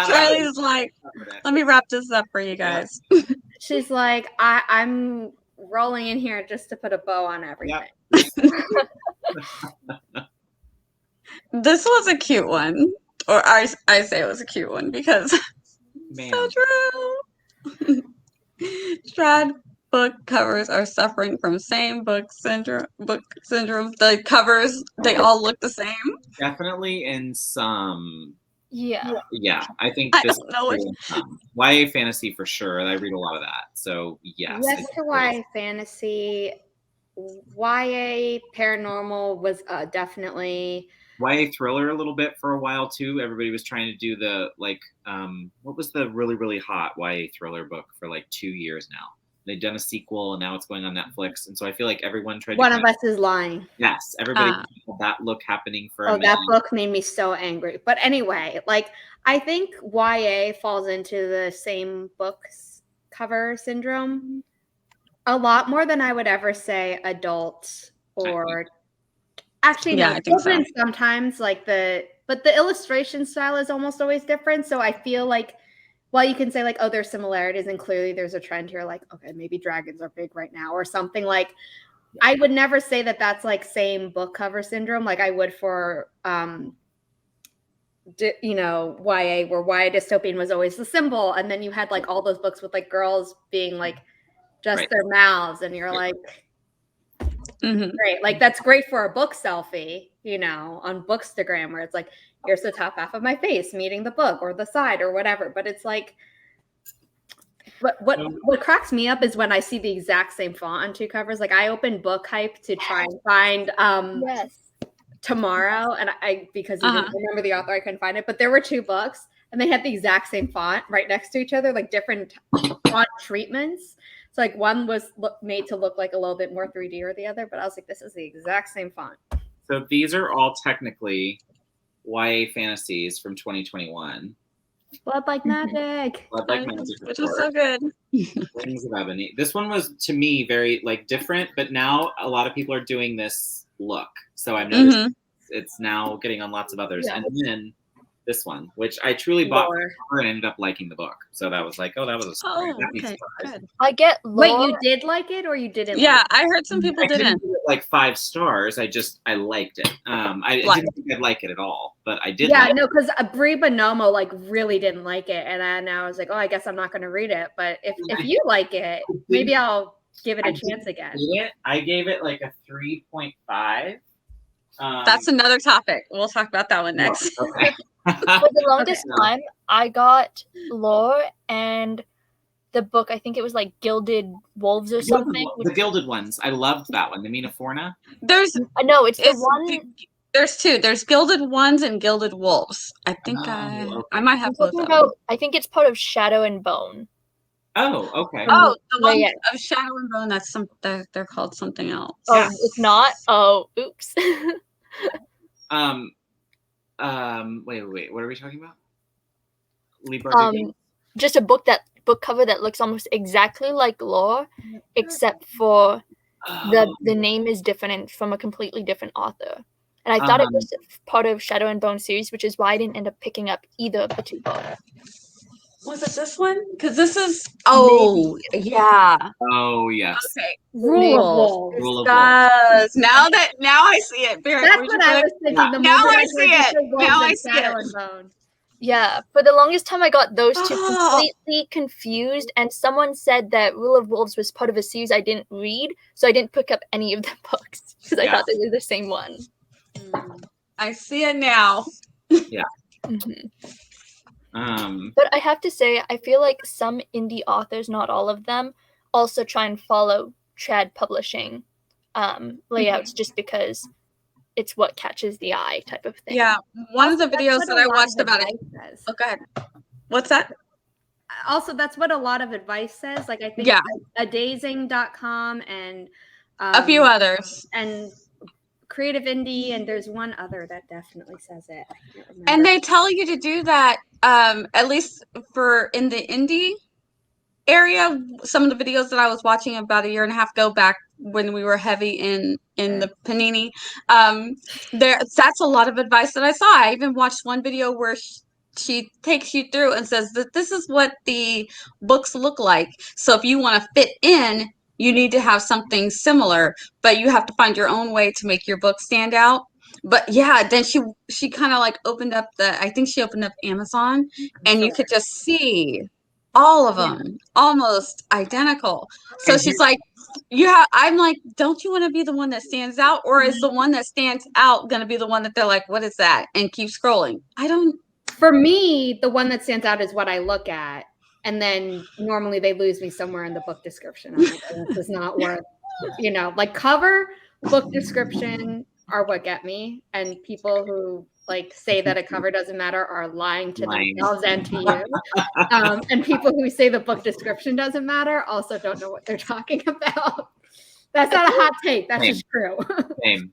Charlie's like, let me wrap this up for you guys. She's like, I'm rolling in here just to put a bow on everything. Yep. This was a cute one. Or I say it was a cute one because so true. Strad book covers are suffering from same book syndrome. The covers, they all look the same. Definitely in some Yeah. Yeah, I think I this don't know what. YA fantasy for sure. I read a lot of that, so yes. Yes to YA fantasy. YA paranormal was definitely YA thriller a little bit for a while too. Everybody was trying to do the what was the really hot YA thriller book for like 2 years now? They've done a sequel and now it's going on Netflix, and so I feel like everyone tried. One of Us is Lying. Yes, everybody had that look happening for. Oh, that book made me so angry. But anyway, like I think YA falls into the same books cover syndrome a lot more than I would ever say adult or actually Yeah, no, I think so. children sometimes like but the illustration style is almost always different. So I feel like while you can say like, oh, there's similarities and clearly there's a trend here, like, okay, maybe dragons are big right now or something, like I would never say that that's like same book cover syndrome like I would for you know, YA, where YA dystopian was always the symbol, and then you had like all those books with like girls being like just their mouths, and you're like, great, like that's great for a book selfie, you know, on Bookstagram, where it's like, here's the top half of my face meeting the book or the side or whatever. But it's like, what cracks me up is when I see the exact same font on two covers. Like I opened Book Hype to try and find Tomorrow, and I because you didn't remember the author, I couldn't find it, but there were two books and they had the exact same font right next to each other, like different font treatments. So like one was made to look like a little bit more 3D or the other, but I was like, this is the exact same font. So these are all technically YA fantasies from 2021. Blood Like Magic. Blood Like Magic, which is so good. Wings of Ebony. This one was to me very like different, but now a lot of people are doing this look. So I've noticed it's now getting on lots of others. Yeah. And then this one, which I truly bought and ended up liking the book. So that was like, oh, that was a surprise. Okay, good. I get Wait, you did like it or you didn't? Yeah, like it? I heard some people didn't. Give it like 5 stars. I liked it. I didn't think I'd like it at all, but I did. Yeah, no, because Brie Bonomo like really didn't like it, and I was like, oh, I guess I'm not going to read it. But if you like it, maybe I'll give it a chance again. I gave it like a 3.5. That's another topic. We'll talk about that one next. Okay. For the longest time, I got Lore and the book. I think it was like Gilded Wolves or something. The Gilded Ones. I loved that one. The Mina Forna. There's no, it's the one. There's two. There's Gilded Ones and Gilded Wolves. I think I might have both of them. I think it's part of Shadow and Bone. Oh, okay. Oh, the one of Shadow and Bone. That's they're called something else. Oh, yeah. It's not. Oh, oops. Wait. What are we talking about? Just a book cover that looks almost exactly like Lore, except for the name is different and from a completely different author. And I thought it was part of Shadow and Bone series, which is why I didn't end up picking up either of the two books. Was it this one? Because this is yeah. Oh yes. Okay. Rule of Wolves. Now I see it. Barrett, that's what I was thinking. Now I see it. Now I see it. Yeah, for the longest time I got those two completely confused, and someone said that Rule of Wolves was part of a series I didn't read, so I didn't pick up any of the books because I thought they were the same one. I see it now. Yeah. But I have to say, I feel like some indie authors, not all of them, also try and follow trad publishing layouts just because it's what catches the eye type of thing. Yeah, one of the videos that I watched about it. Oh, go ahead. What's that? Also, that's what a lot of advice says. Like I think adazing.com and a few others. And Creative Indie, and there's one other that definitely says it. I can't remember. And they tell you to do that, at least for in the indie area. Some of the videos that I was watching about a year and a half ago back when we were heavy in the Panini, that's a lot of advice that I saw. I even watched one video where she takes you through and says that this is what the books look like. So if you want to fit in, you need to have something similar, but you have to find your own way to make your book stand out. But yeah, then she kind of like opened up I think she opened up Amazon, and you could just see all of them almost identical. So she's like, I'm like, don't you want to be the one that stands out, or is the one that stands out going to be the one that they're like, what is that? And keep scrolling. I don't for me, the one that stands out is what I look at. And then normally they lose me somewhere in the book description. I'm like, oh, this is not worth, like cover, book description are what get me. And people who like say that a cover doesn't matter are lying to themselves and to you. And people who say the book description doesn't matter also don't know what they're talking about. That's not a hot take. That's just true. Same.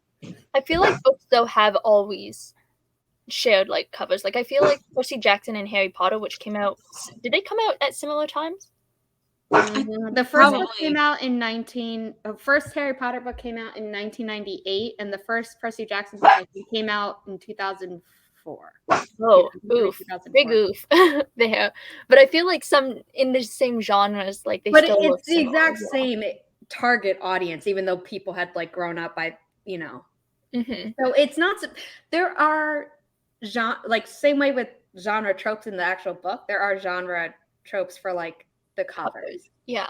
I feel like books though have always shared like covers. Like I feel like Percy Jackson and Harry Potter, which came out, did they come out at similar times? The first book came out in first Harry Potter book came out in 1998, and the first Percy Jackson book came out in 2004. Oh, oof, big oof there. But I feel like some in the same genres, like they. But still it's the exact same target audience, even though people had like grown up by So it's not. There are like same way with genre tropes in the actual book. There are genre tropes for like the covers. Yeah.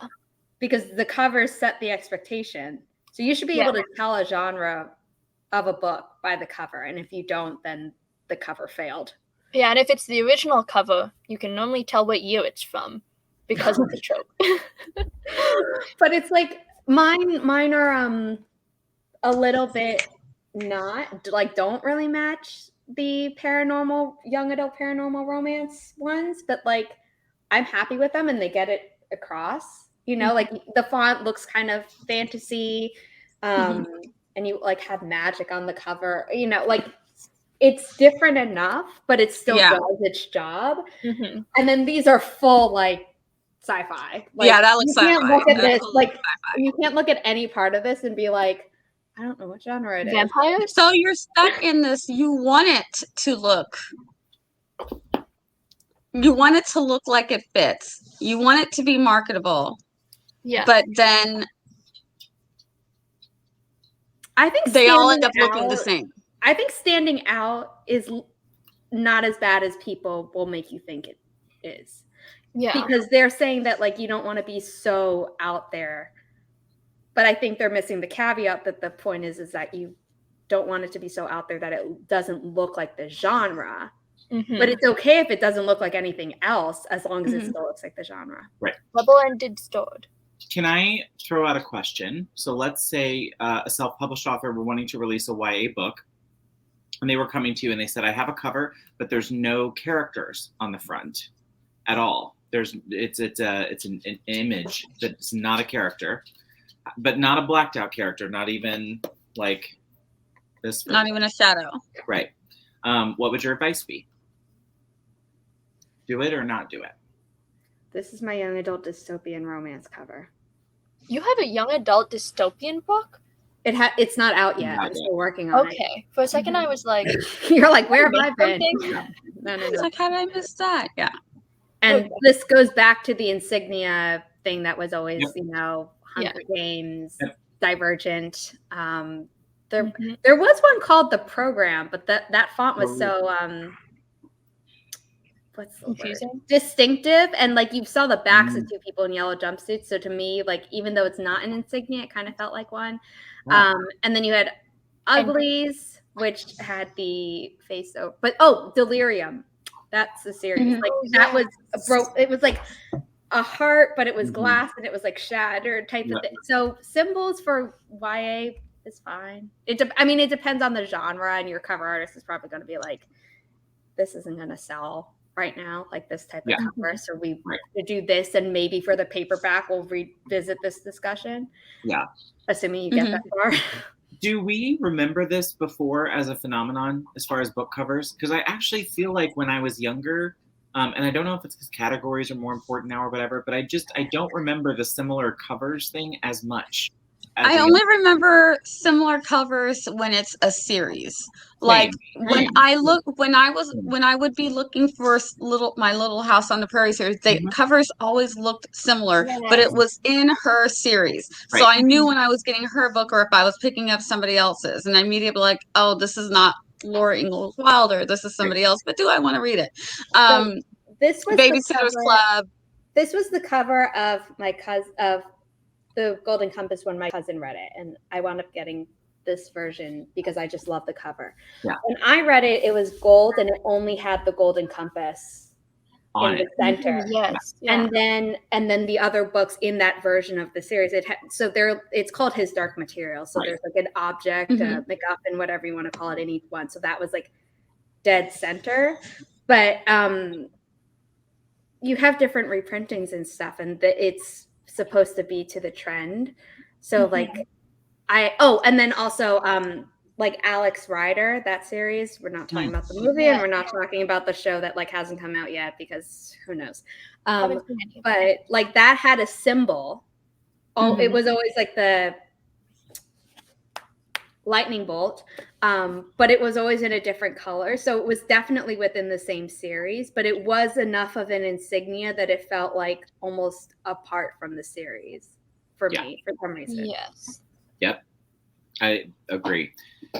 Because the covers set the expectation. So you should be able to tell a genre of a book by the cover. And if you don't, then the cover failed. Yeah, and if it's the original cover, you can normally tell what year it's from because of the trope. But it's like mine are a little bit not like don't really match the young adult paranormal romance ones, but like I'm happy with them and they get it across, like the font looks kind of fantasy, and you like have magic on the cover, like it's different enough, but it still does its job. And then these are full like sci-fi. Like, that looks sci-fi. You can't look at this like you can't look at any part of this and be like, I don't know what genre it is. Vampires? So you're stuck in this. You want it to look like it fits. You want it to be marketable. Yeah. But then I think they all end up looking the same. I think standing out is not as bad as people will make you think it is. Yeah. Because they're saying that like you don't want to be so out there. But I think they're missing the caveat that the point is that you don't want it to be so out there that it doesn't look like the genre. But it's okay if it doesn't look like anything else as long as it still looks like the genre. Right. Double-ended sword. Can I throw out a question? So let's say a self-published author were wanting to release a YA book, and they were coming to you and they said, I have a cover, but there's no characters on the front at all. It's an image that's not a character. But not a blacked out character, not even like this. Not even a shadow. Right. What would your advice be? Do it or not do it? This is my young adult dystopian romance cover. You have a young adult dystopian book? It's not out yet. I'm still working on it. Okay. For a second I was like, you're like, where have I been? No. It's like, how did I miss that? Yeah. And this goes back to the insignia thing that was always, Hunger Games, Divergent. There was one called The Program, but that font was so what's the confusing? Word? Distinctive, and like you saw the backs of two people in yellow jumpsuits. So to me, like even though it's not an insignia, it kind of felt like one. And then you had Uglies, which had the face over, but Delirium. That's the series. Like that was it was like a heart, but it was glass and it was like shattered type of thing. So symbols for YA is fine. It depends on the genre, and your cover artist is probably going to be like, this isn't going to sell right now, like this type of cover. So we do this, and maybe for the paperback, we'll revisit this discussion. Yeah. Assuming you get that far. Do we remember this before as a phenomenon as far as book covers? Because I actually feel like when I was younger, and I don't know if it's because categories are more important now or whatever, but I don't remember the similar covers thing as much. I only remember similar covers when it's a series. Like when I would be looking for My Little House on the Prairie series, the covers always looked similar, but it was in her series. So I knew when I was getting her book or if I was picking up somebody else's, and I immediately like, oh, this is not Laura Ingalls Wilder, this is somebody else, but do I want to read it? This was Babysitter's Club. This was the cover of my cousin of the Golden Compass when my cousin read it, and I wound up getting this version because I just love the cover. Yeah. When I read it, it was gold and it only had the golden compass On in it. the center. Yes. Yeah. And then the other books in that version of the series, it's called His Dark Material. So Right. there's like an object, Mhm. MacGuffin, whatever you want to call it, in each one. So that was like dead center. But you have different reprintings and stuff, and it's supposed to be to the trend. So like and then also like Alex Rider, that series. We're not talking about the movie, and we're not talking about the show that like hasn't come out yet because who knows. Haven't seen any of that. But like that had a symbol. It was always like the lightning bolt, but it was always in a different color. So it was definitely within the same series, but it was enough of an insignia that it felt like almost apart from the series for me, for some reason. Yes. Yep, I agree.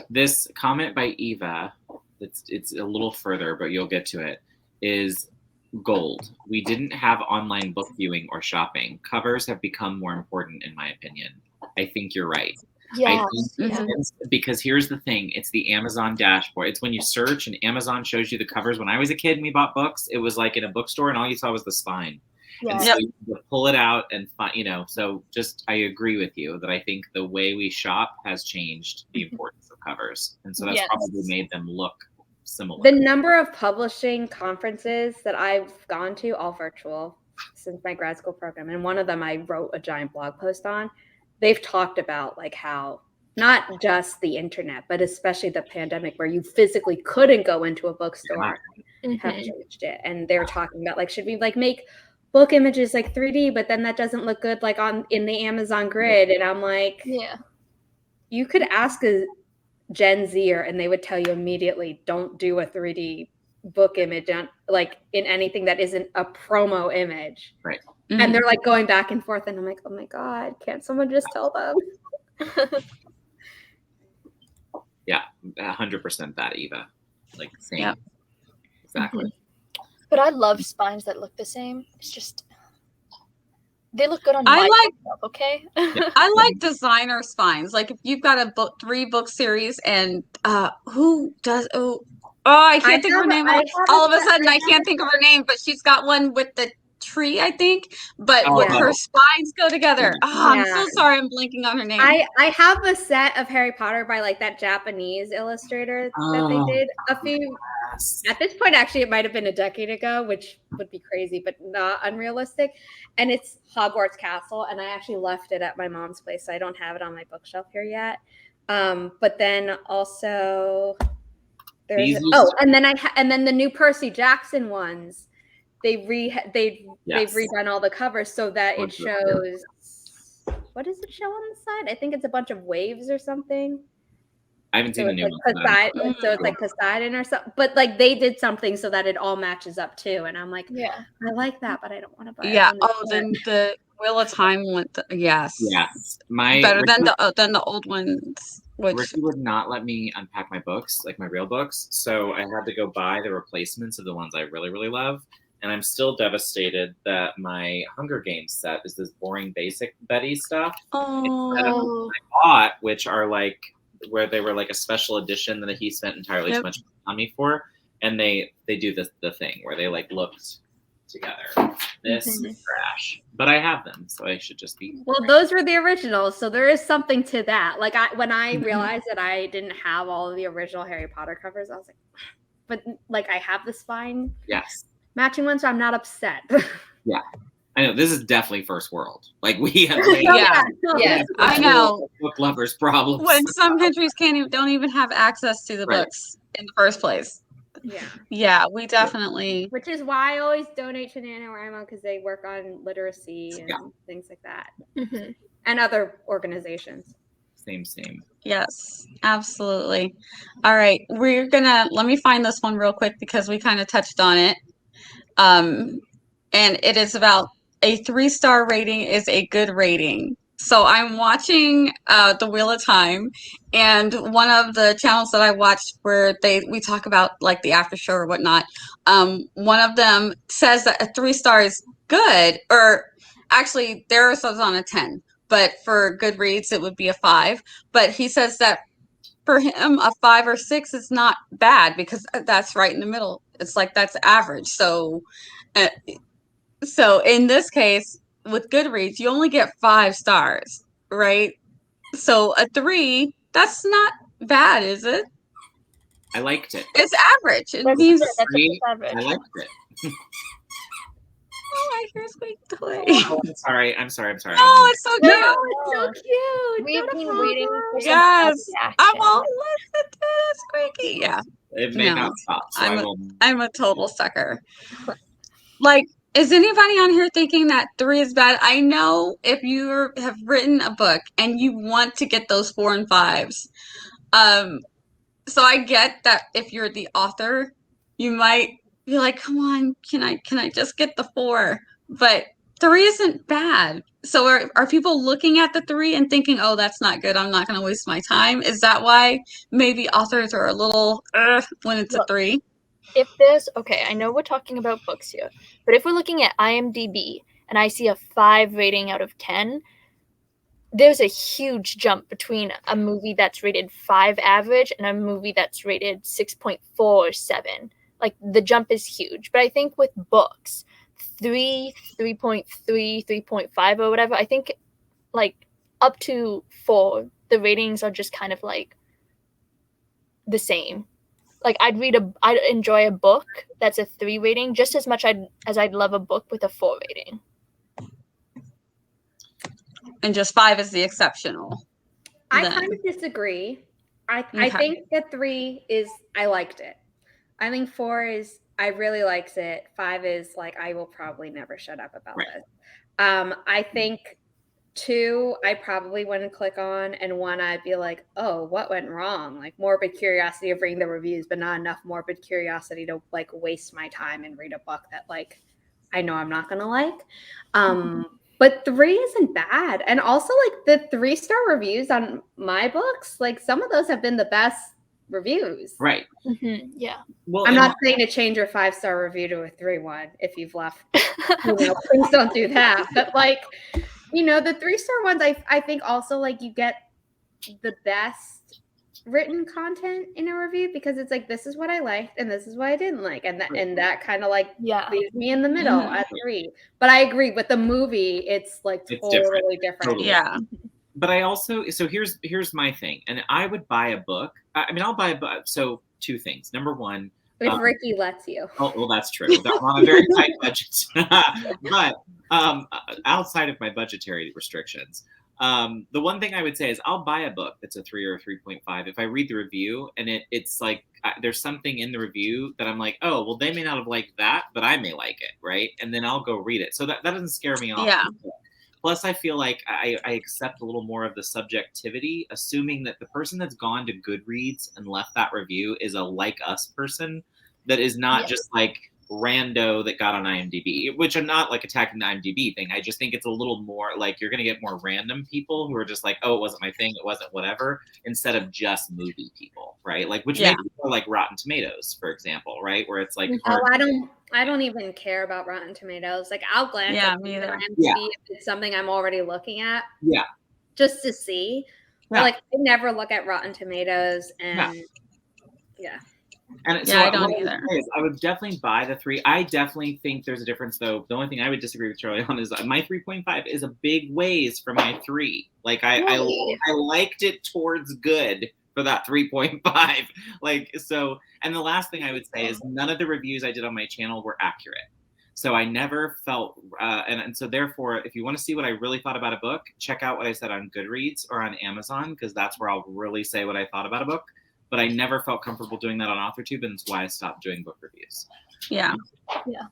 This comment by Eva, it's a little further, but you'll get to it, is gold. We didn't have online book viewing or shopping. Covers have become more important, in my opinion. I think you're right. Yes. I think because here's the thing, it's the Amazon dashboard. It's when you search and Amazon shows you the covers. When I was a kid and we bought books, it was like in a bookstore and all you saw was the spine. Yeah. And so you could pull it out and find, so just I agree with you that I think the way we shop has changed the importance of covers. And so that's probably made them look similar. The number of publishing conferences that I've gone to, all virtual, since my grad school program, and one of them I wrote a giant blog post on, they've talked about like how not just the internet, but especially the pandemic where you physically couldn't go into a bookstore have changed it. And they're talking about like, should we like make book images like 3D, but then that doesn't look good like in the Amazon grid. And I'm like, you could ask a Gen Zer and they would tell you immediately, don't do a 3D book image like in anything that isn't a promo image. Right. And they're like going back and forth, and I'm like, oh my God, can't someone just tell them? Yeah, 100% that, Eva. Like, same. Yep. Exactly. But I love spines that look the same. It's just, they look good on I my like- bookshelf, okay? I like designer spines. Like if you've got a 3-book series and who does I can't think of her name. All of a sudden I can't think of her name, but she's got one with the tree, I think, but with her spines go together. I'm so sorry I'm blanking on her name. I have a set of Harry Potter by like that Japanese illustrator that they did a few at this point. Actually, it might have been a decade ago, which would be crazy but not unrealistic. And it's Hogwarts Castle, and I actually left it at my mom's place, so I don't have it on my bookshelf here yet. But then also there's and then the new Percy Jackson ones. They've redone all the covers so that it shows. What does it show on the side? I think it's a bunch of waves or something. I haven't seen the new one. Poseidon, so it's like Poseidon or something. But like they did something so that it all matches up too. And I'm like, I like that, but I don't want to buy it. Yeah. Then the Wheel of Time went. Yes. Better than the old ones. Ricky would not let me unpack my books, like my real books. So I had to go buy the replacements of the ones I really, really love. And I'm still devastated that my Hunger Games set is this boring basic Betty stuff. Instead of I bought, which are like where they were like a special edition that he spent entirely too much on me for. And they do the thing where they like looked together. This is trash. But I have them, so I should just be. Well, those were the originals, so there is something to that. Like when I realized that I didn't have all of the original Harry Potter covers, I was like, but like I have the spine. Yes. Matching ones, so I'm not upset. Yeah, I know this is definitely first world. Like we have, I know. Book lovers' problems. When some countries don't even have access to the books in the first place. Yeah, we definitely. Which is why I always donate to NaNoWriMo because they work on literacy and things like that, and other organizations. Same. Yes, absolutely. All right, let me find this one real quick because we kind of touched on it. And it is about a 3-star rating is a good rating. So I'm watching the Wheel of Time, and one of the channels that I watched where we talk about like the after show or whatnot, one of them says that a 3-star is good, or actually there are some on a 10, but for Goodreads it would be a 5. But he says that for him, a 5 or 6 is not bad because that's right in the middle. It's like that's average. So, so in this case, with Goodreads, you only get 5 stars, right? So a 3, that's not bad, is it? I liked it. It's average. It That's means good. That's a Three, good average. I liked it. oh, I hear Squeak toy. Oh, I'm sorry. I'm sorry. Oh, it's so cute. No, it's so cute. We've Don't been waiting for some Yes, I'm action. all listen to this Squeaky. Yeah, It may No, not stop, so I'm I a- will. I'm a total sucker. Like, is anybody on here thinking that 3 is bad? I know if you have written a book and you want to get those 4 and 5s, so I get that if you're the author, you might be like, come on, can I just get the 4? But 3 isn't bad. So are people looking at the 3 and thinking, oh, that's not good, I'm not going to waste my time? Is that why maybe authors are a little when it's a Look. 3? If there's okay, I know we're talking about books here, but if we're looking at IMDb and I see a 5 rating out of 10, there's a huge jump between a movie that's rated 5 average and a movie that's rated 6.4 or 7. Like the jump is huge. But I think with books, 3, 3.3, 3.5 or whatever, I think like up to 4, the ratings are just kind of like the same. Like I'd enjoy a book that's a 3 rating just as much as I'd love a book with a 4 rating. And just 5 is the exceptional. I then. kind of disagree. I Okay. think that 3 is I liked it. I think 4 is I really liked it. 5 is like I will probably never shut up about Right. this. I think 2 I probably wouldn't click on, and 1 I'd be like, oh, what went wrong? Like morbid curiosity of reading the reviews, but not enough morbid curiosity to like waste my time and read a book that like I know I'm not gonna like. But 3 isn't bad. And also like the 3-star reviews on my books, like some of those have been the best reviews. Right. Yeah. Well, I'm and not saying to change your 5-star review to a 3-1 if you've left. Please don't do that. But like, the 3-star ones, I think also like you get the best written content in a review because it's like this is what I liked and this is what I didn't like, and that kind of like Yeah. leaves me in the middle at 3. But I agree with the movie, it's like It's totally different. Totally. Yeah. But I also, so here's my thing, and I would buy a book. I mean, I'll buy a book. So 2 things. Number 1. If Ricky lets you. Oh, well, that's true. I'm on a very tight budget. But outside of my budgetary restrictions, the one thing I would say is I'll buy a book that's a 3 or a 3.5 if I read the review and it's like there's something in the review that I'm like, oh, well, they may not have liked that, but I may like it, right? And then I'll go read it. So that doesn't scare me off. Yeah. Plus, I feel like I accept a little more of the subjectivity, assuming that the person that's gone to Goodreads and left that review is a like us person that is not just like rando that got on IMDb, which I'm not like attacking the IMDb thing. I just think it's a little more like you're going to get more random people who are just like, oh, it wasn't my thing, it wasn't whatever, instead of just movie people, right? Like, which makes it more like Rotten Tomatoes, for example, right? Where it's like, I don't even care about Rotten Tomatoes. Like I'll glance at me either. IMDb if it's something I'm already looking at. Yeah. Just to see. Yeah. But like I never look at Rotten Tomatoes and And Yeah, so I don't what either. I would definitely buy the 3. I definitely think there's a difference, though. The only thing I would disagree with Charliee on is my 3.5 is a big ways from my 3. Like I liked it towards good for that 3.5. Like so. And the last thing I would say is none of the reviews I did on my channel were accurate. So I never felt, and so therefore, if you want to see what I really thought about a book, check out what I said on Goodreads or on Amazon, because that's where I'll really say what I thought about a book. But I never felt comfortable doing that on Authortube, and that's why I stopped doing book reviews. Yeah. Yeah.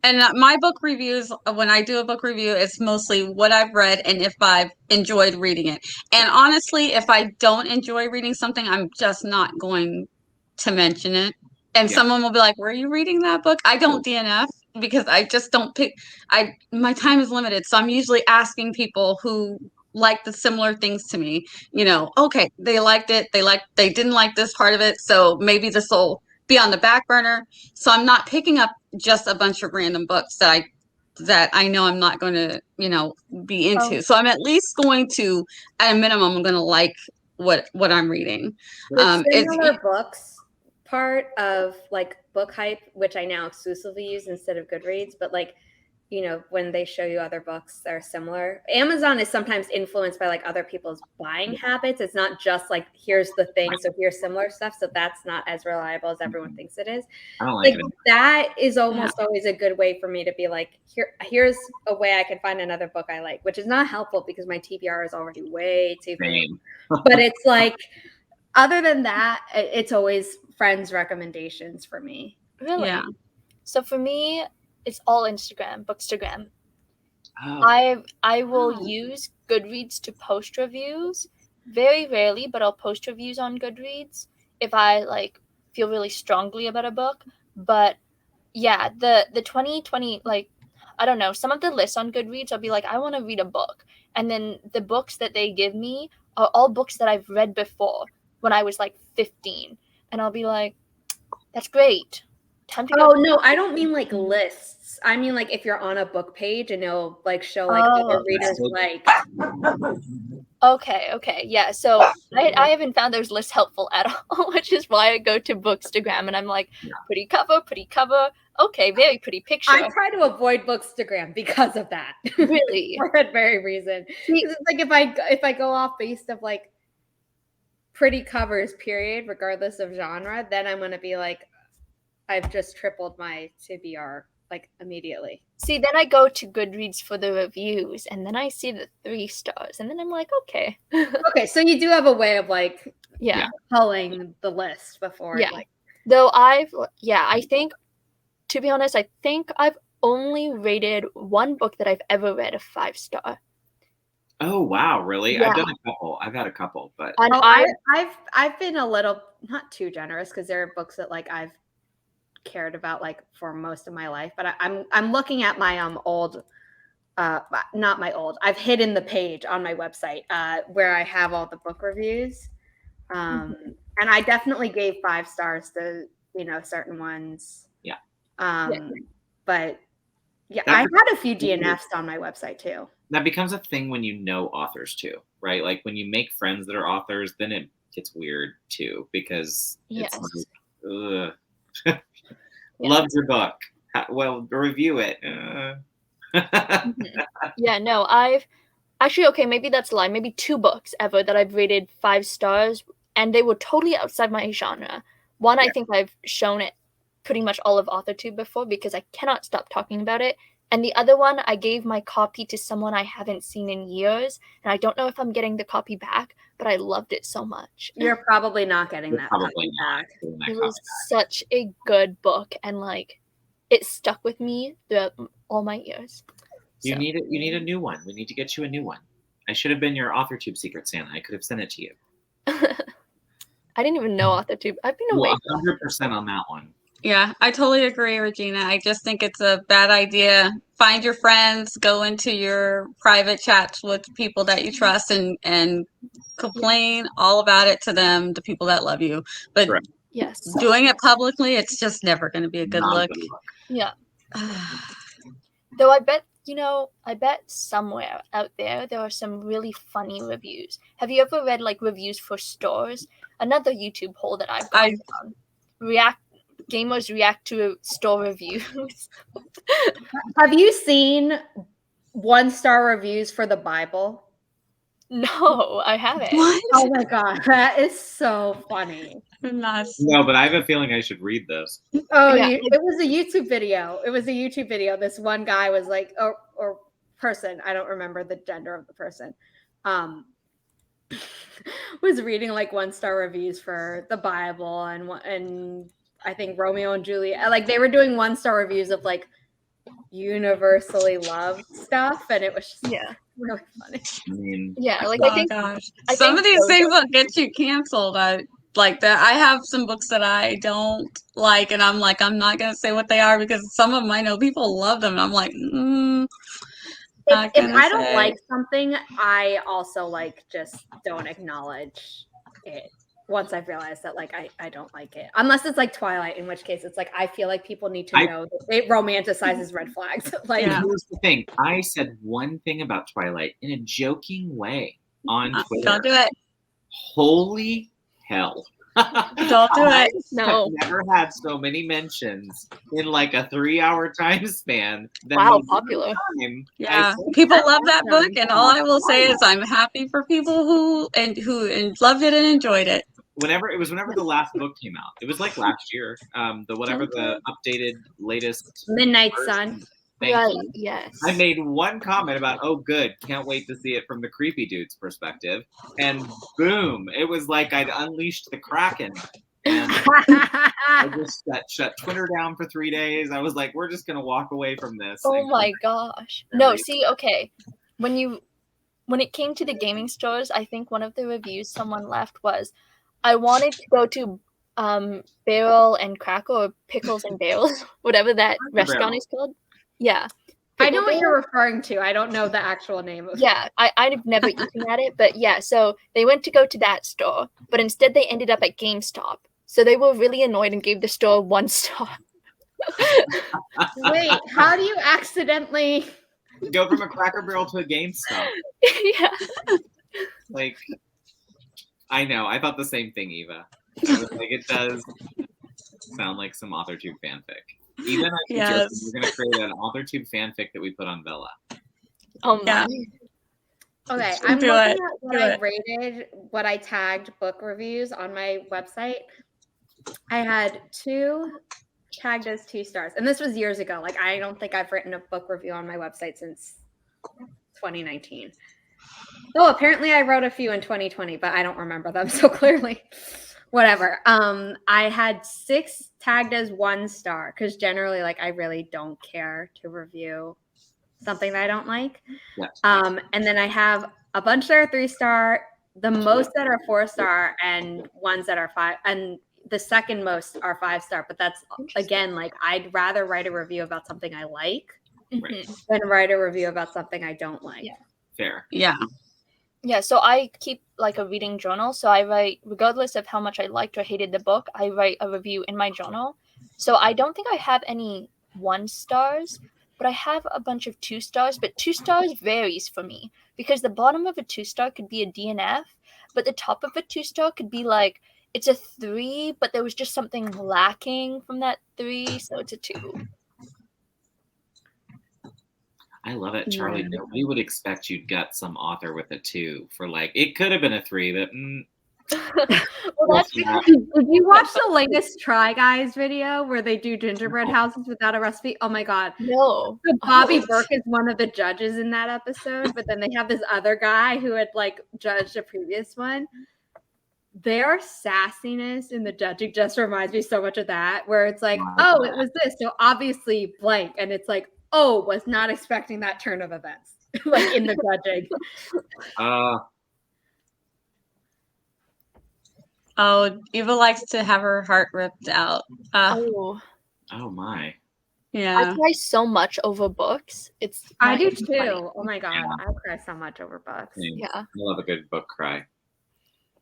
And my book reviews, when I do a book review, it's mostly what I've read and if I've enjoyed reading it. And honestly, if I don't enjoy reading something, I'm just not going to mention it. And someone will be like, were you reading that book? I don't DNF because I just don't pick. My time is limited. So I'm usually asking people who like the similar things to me, okay, they liked it. They didn't like this part of it. So maybe this will be on the back burner. So I'm not picking up just a bunch of random books that I know I'm not going to, be into. So I'm at least going to, at a minimum, I'm going to like what I'm reading. The It's similar books part of like Book Hype, which I now exclusively use instead of Goodreads, but like, you know, when they show you other books that are similar. Amazon is sometimes influenced by like other people's buying habits. It's not just like, here's the thing, so here's similar stuff. So that's not as reliable as everyone thinks it is. I don't like it. That is almost always a good way for me to be like, here's a way I can find another book I like, which is not helpful because my TBR is already way too big. But it's like, other than that, it's always friends' recommendations for me. Really? Yeah. So for me, it's all Instagram, Bookstagram. Oh. I will use Goodreads to post reviews. Very rarely, but I'll post reviews on Goodreads if I like feel really strongly about a book. But yeah, the 2020, like, I don't know, some of the lists on Goodreads, I'll be like, I want to read a book. And then the books that they give me are all books that I've read before when I was like 15. And I'll be like, that's great. Time to go. Oh no, I don't mean like lists. I mean like if you're on a book page and it'll like show like other readers like. Okay, yeah. So I haven't found those lists helpful at all, which is why I go to Bookstagram and I'm like, pretty cover. Okay, very pretty picture. I try to avoid Bookstagram because of that. Really? For that very reason. It's like if I go off based of like pretty covers, period, regardless of genre, then I'm gonna be like, I've just tripled my TBR like immediately. See, then I go to Goodreads for the reviews, and then I see the 3 stars, and then I'm like, okay. Okay, so you do have a way of like Yeah. culling the list before. Yeah. Like, Though I think, to be honest, I think I've only rated one book that I've ever read a 5-star. Oh wow, really? Yeah. I've done a couple. I've had a couple, but And I've been a little not too generous because there are books that like I've cared about like for most of my life, but I'm looking at my old not my old, I've hidden the page on my website where I have all the book reviews, and I definitely gave 5 stars to, you know, certain ones. But yeah, I had a few DNFs on my website too. That becomes a thing when you know authors too, right? Like when you make friends that are authors, then it gets weird too because it's like, ugh. Loved your book. Well, review it. Yeah, no, I've actually, okay, maybe that's a lie. Maybe 2 books ever that I've rated 5 stars, and they were totally outside my genre. One, I think I've shown it pretty much all of Authortube before because I cannot stop talking about it. And the other one, I gave my copy to someone I haven't seen in years, and I don't know if I'm getting the copy back, but I loved it so much. You're probably not getting that copy back. It was such a good book, and like it stuck with me throughout all my years. You need it. You need a new one. We need to get you a new one. I should have been your Authortube Secret Santa. I could have sent it to you. I didn't even know Authortube. I've been away. 100% on that one. Yeah, I totally agree, Regina. I just think it's a bad idea. Find your friends, go into your private chats with people that you trust, and complain all about it to them, the people that love you. But yes, doing it publicly, it's just never going to be a good look. Yeah. Though I bet, somewhere out there are some really funny reviews. Have you ever read like reviews for stores? Another YouTube hole that I've gone down. Gamers react to store reviews. Have you seen 1-star reviews for the Bible? No, I haven't. What? Oh my god, that is so funny. No, but I have a feeling I should read this. Oh, yeah. It was a YouTube video. This one guy was like, or person, I don't remember the gender of the person, was reading like 1-star reviews for the Bible and I think Romeo and Juliet. Like they were doing 1-star reviews of like universally loved stuff, and it was just really funny. I mean, I some of these things will get you canceled. Like that. I have some books that I don't like, and I'm like, I'm not gonna say what they are because some of them I know people love them. And I'm like, if I don't like something, I also like just don't acknowledge it. Once I've realized that like I don't like it, unless it's like Twilight, in which case it's like I feel like people need to know that it romanticizes red flags. Like here's the thing: I said one thing about Twilight in a joking way on Twitter. Don't do it. Holy hell. Don't do it. No. I've never had so many mentions in like a 3-hour time span. Than Wow, the popular. time Yeah, I people That's love that book, awesome. and all I will say is I'm happy for people who loved it and enjoyed it. whenever the last book came out. It was like last year. The updated latest Midnight version. Sun. Thank Right. you. Yes. I made one comment about, oh, good, can't wait to see it from the creepy dude's perspective, and boom, it was like I'd unleashed the Kraken, and I just shut Twitter down for 3 days. I was like, we're just gonna walk away from this. Oh and my gosh. No, see, okay. When it came to the gaming stores, I think one of the reviews someone left was, I wanted to go to Barrel and Cracker, or Pickles and Barrels, whatever that restaurant is called. Yeah. I know what Pickle you're referring to. I don't know the actual name of it. Yeah, I've never eaten at it, but yeah, so they went to go to that store, but instead they ended up at GameStop. So they were really annoyed and gave the store 1 star. Wait, how do you accidentally go from a Cracker Barrel to a GameStop? Yeah. Like, I know. I thought the same thing, Eva. I was like, it does sound like some Authortube fanfic. Even I think Yes. we're gonna create an Authortube fanfic that we put on Villa. Oh my. Yeah. Okay, I'm Do looking it. at what Do I it. rated, what I tagged book reviews on my website. I had 2 tagged as 2 stars, and this was years ago. Like, I don't think I've written a book review on my website since 2019. Oh, apparently I wrote a few in 2020, but I don't remember them so clearly. Whatever. I had 6 tagged as 1 star because generally, like, I really don't care to review something that I don't like. Yes. And then I have a bunch that are 3-star, the most that are 4-star, and ones that are 5, and the second most are 5-star. But that's, again, like, I'd rather write a review about something I like Right. than write a review about something I don't like. Yeah. Fair. Yeah. Yeah, so I keep like a reading journal. So I write, regardless of how much I liked or hated the book, I write a review in my journal. So I don't think I have any 1 stars, but I have a bunch of 2 stars. But 2 stars varies for me because the bottom of a 2-star could be a DNF, but the top of a 2-star could be like, it's a 3, but there was just something lacking from that 3, so it's a 2. I love it, Charlie. Yeah. Nobody would expect you'd gut some author with a 2 for like, it could have been a 3, but Well, that's yeah. Did you watch the latest Try Guys video where they do gingerbread houses without a recipe? Oh my god. no. So Bobby Burke is one of the judges in that episode, but then they have this other guy who had like judged a previous one. Their sassiness in the judging just reminds me so much of that, where it's like, oh, it was this, so obviously blank, and it's like, oh, was not expecting that turn of events, like in the judging. Oh, Eva likes to have her heart ripped out. Oh, Oh my. I Yeah. cry so much over books. It's I not do even funny. too. Oh my god, Yeah. I cry so much over books. Yeah. I love a good book cry.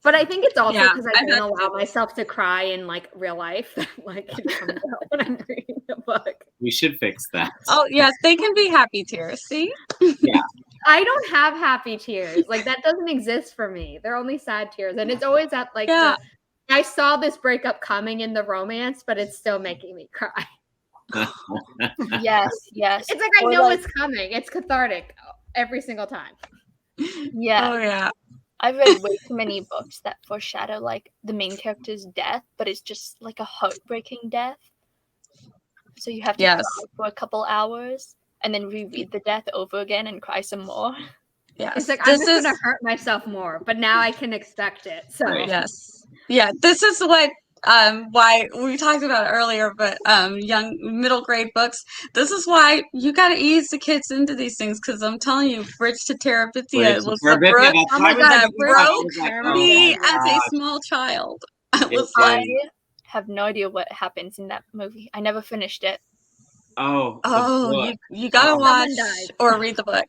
But I think it's also Yeah, because I I've don't had allow myself to cry in like real life. Like it comes out when I'm reading the book. We should fix that. Oh, yes, they can be happy tears. See? I don't have happy tears. Like that doesn't exist for me. They're only sad tears. And it's always at like Yeah. I saw this breakup coming in the romance, but it's still making me cry. Yes, yes. It's like I Or know like- it's coming. It's cathartic every single time. Yeah. Oh, yeah. I've read way too many books that foreshadow like the main character's death, but it's just like a heartbreaking death. So you have to Yes. cry for a couple hours and then reread the death over again and cry some more. Yes. It's like I'm This just is gonna hurt myself more, but now I can expect it. So Right. yes. Yeah, this is what why we talked about earlier, but young middle grade books. This is why you got to ease the kids into these things because I'm telling you, Bridge to Terabithia was the Terabithia, brook that's Oh why my I was God, like, that Bridge broke I was like, oh me my as a God. small child. I was It like, is. I have no idea what happens in that movie. I never finished it. Oh, the oh, book. you gotta Oh. watch Someone dies. or read the book.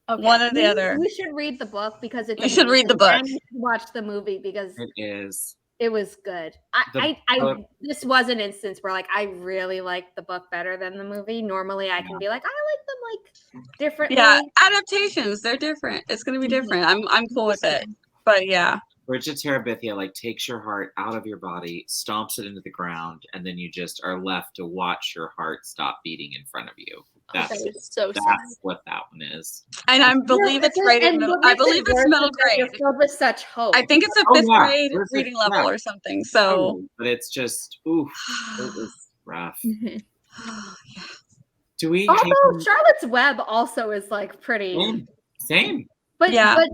Okay. One or the other. You should read the book because it's You should read the amazing, book. and you should watch the movie because It is. it was good. The I book- this was an instance where like I really liked the book better than the movie. Normally I can be like, I like them like differently. Yeah, adaptations, they're different. It's gonna be different. I'm cool with it. But yeah. Bridget Terabithia like takes your heart out of your body, stomps it into the ground, and then you just are left to watch your heart stop beating in front of you. That That's is so sad. that's what that one is. And I believe it's rated middle. I believe it's middle You're grade. filled with such hope. I think it's a Oh, fifth yeah. grade Listen, reading level yeah. or something. So, Totally. But it's just oof, it was rough. Mhm. Do we? Although Charlotte's Web also is like pretty. Same. But Yeah. but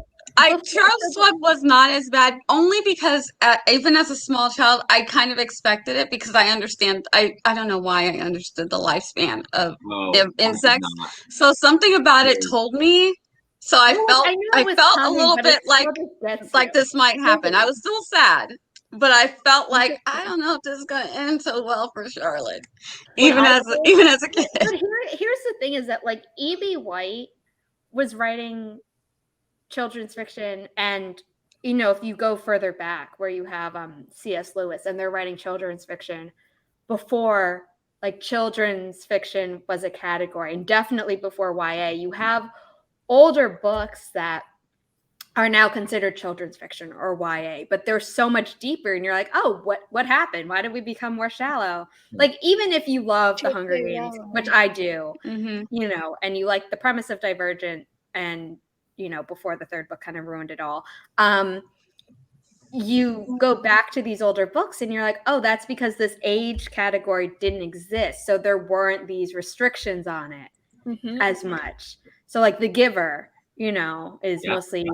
Charles Webb was not as bad, only because even as a small child, I kind of expected it because I understand. I don't know why I understood the lifespan of the insects. So something about it told me. So I felt a little bit like this might happen. I was still sad, but I felt like I don't know if this is gonna end so well for Charlotte, even as a kid. But here's the thing: is that like E.B. White was writing children's fiction, and you know, if you go further back where you have C.S. Lewis, and they're writing children's fiction before like children's fiction was a category, and definitely before YA. You have older books that are now considered children's fiction or YA, but they're so much deeper, and you're like, oh, what happened? Why did we become more shallow? Like, even if you love The Hunger Games, which I do, you know, and you like the premise of Divergent, and you know, before the third book kind of ruined it all, you go back to these older books and you're like, oh, that's because this age category didn't exist, so there weren't these restrictions on it as much. So like The Giver, you know, is mostly,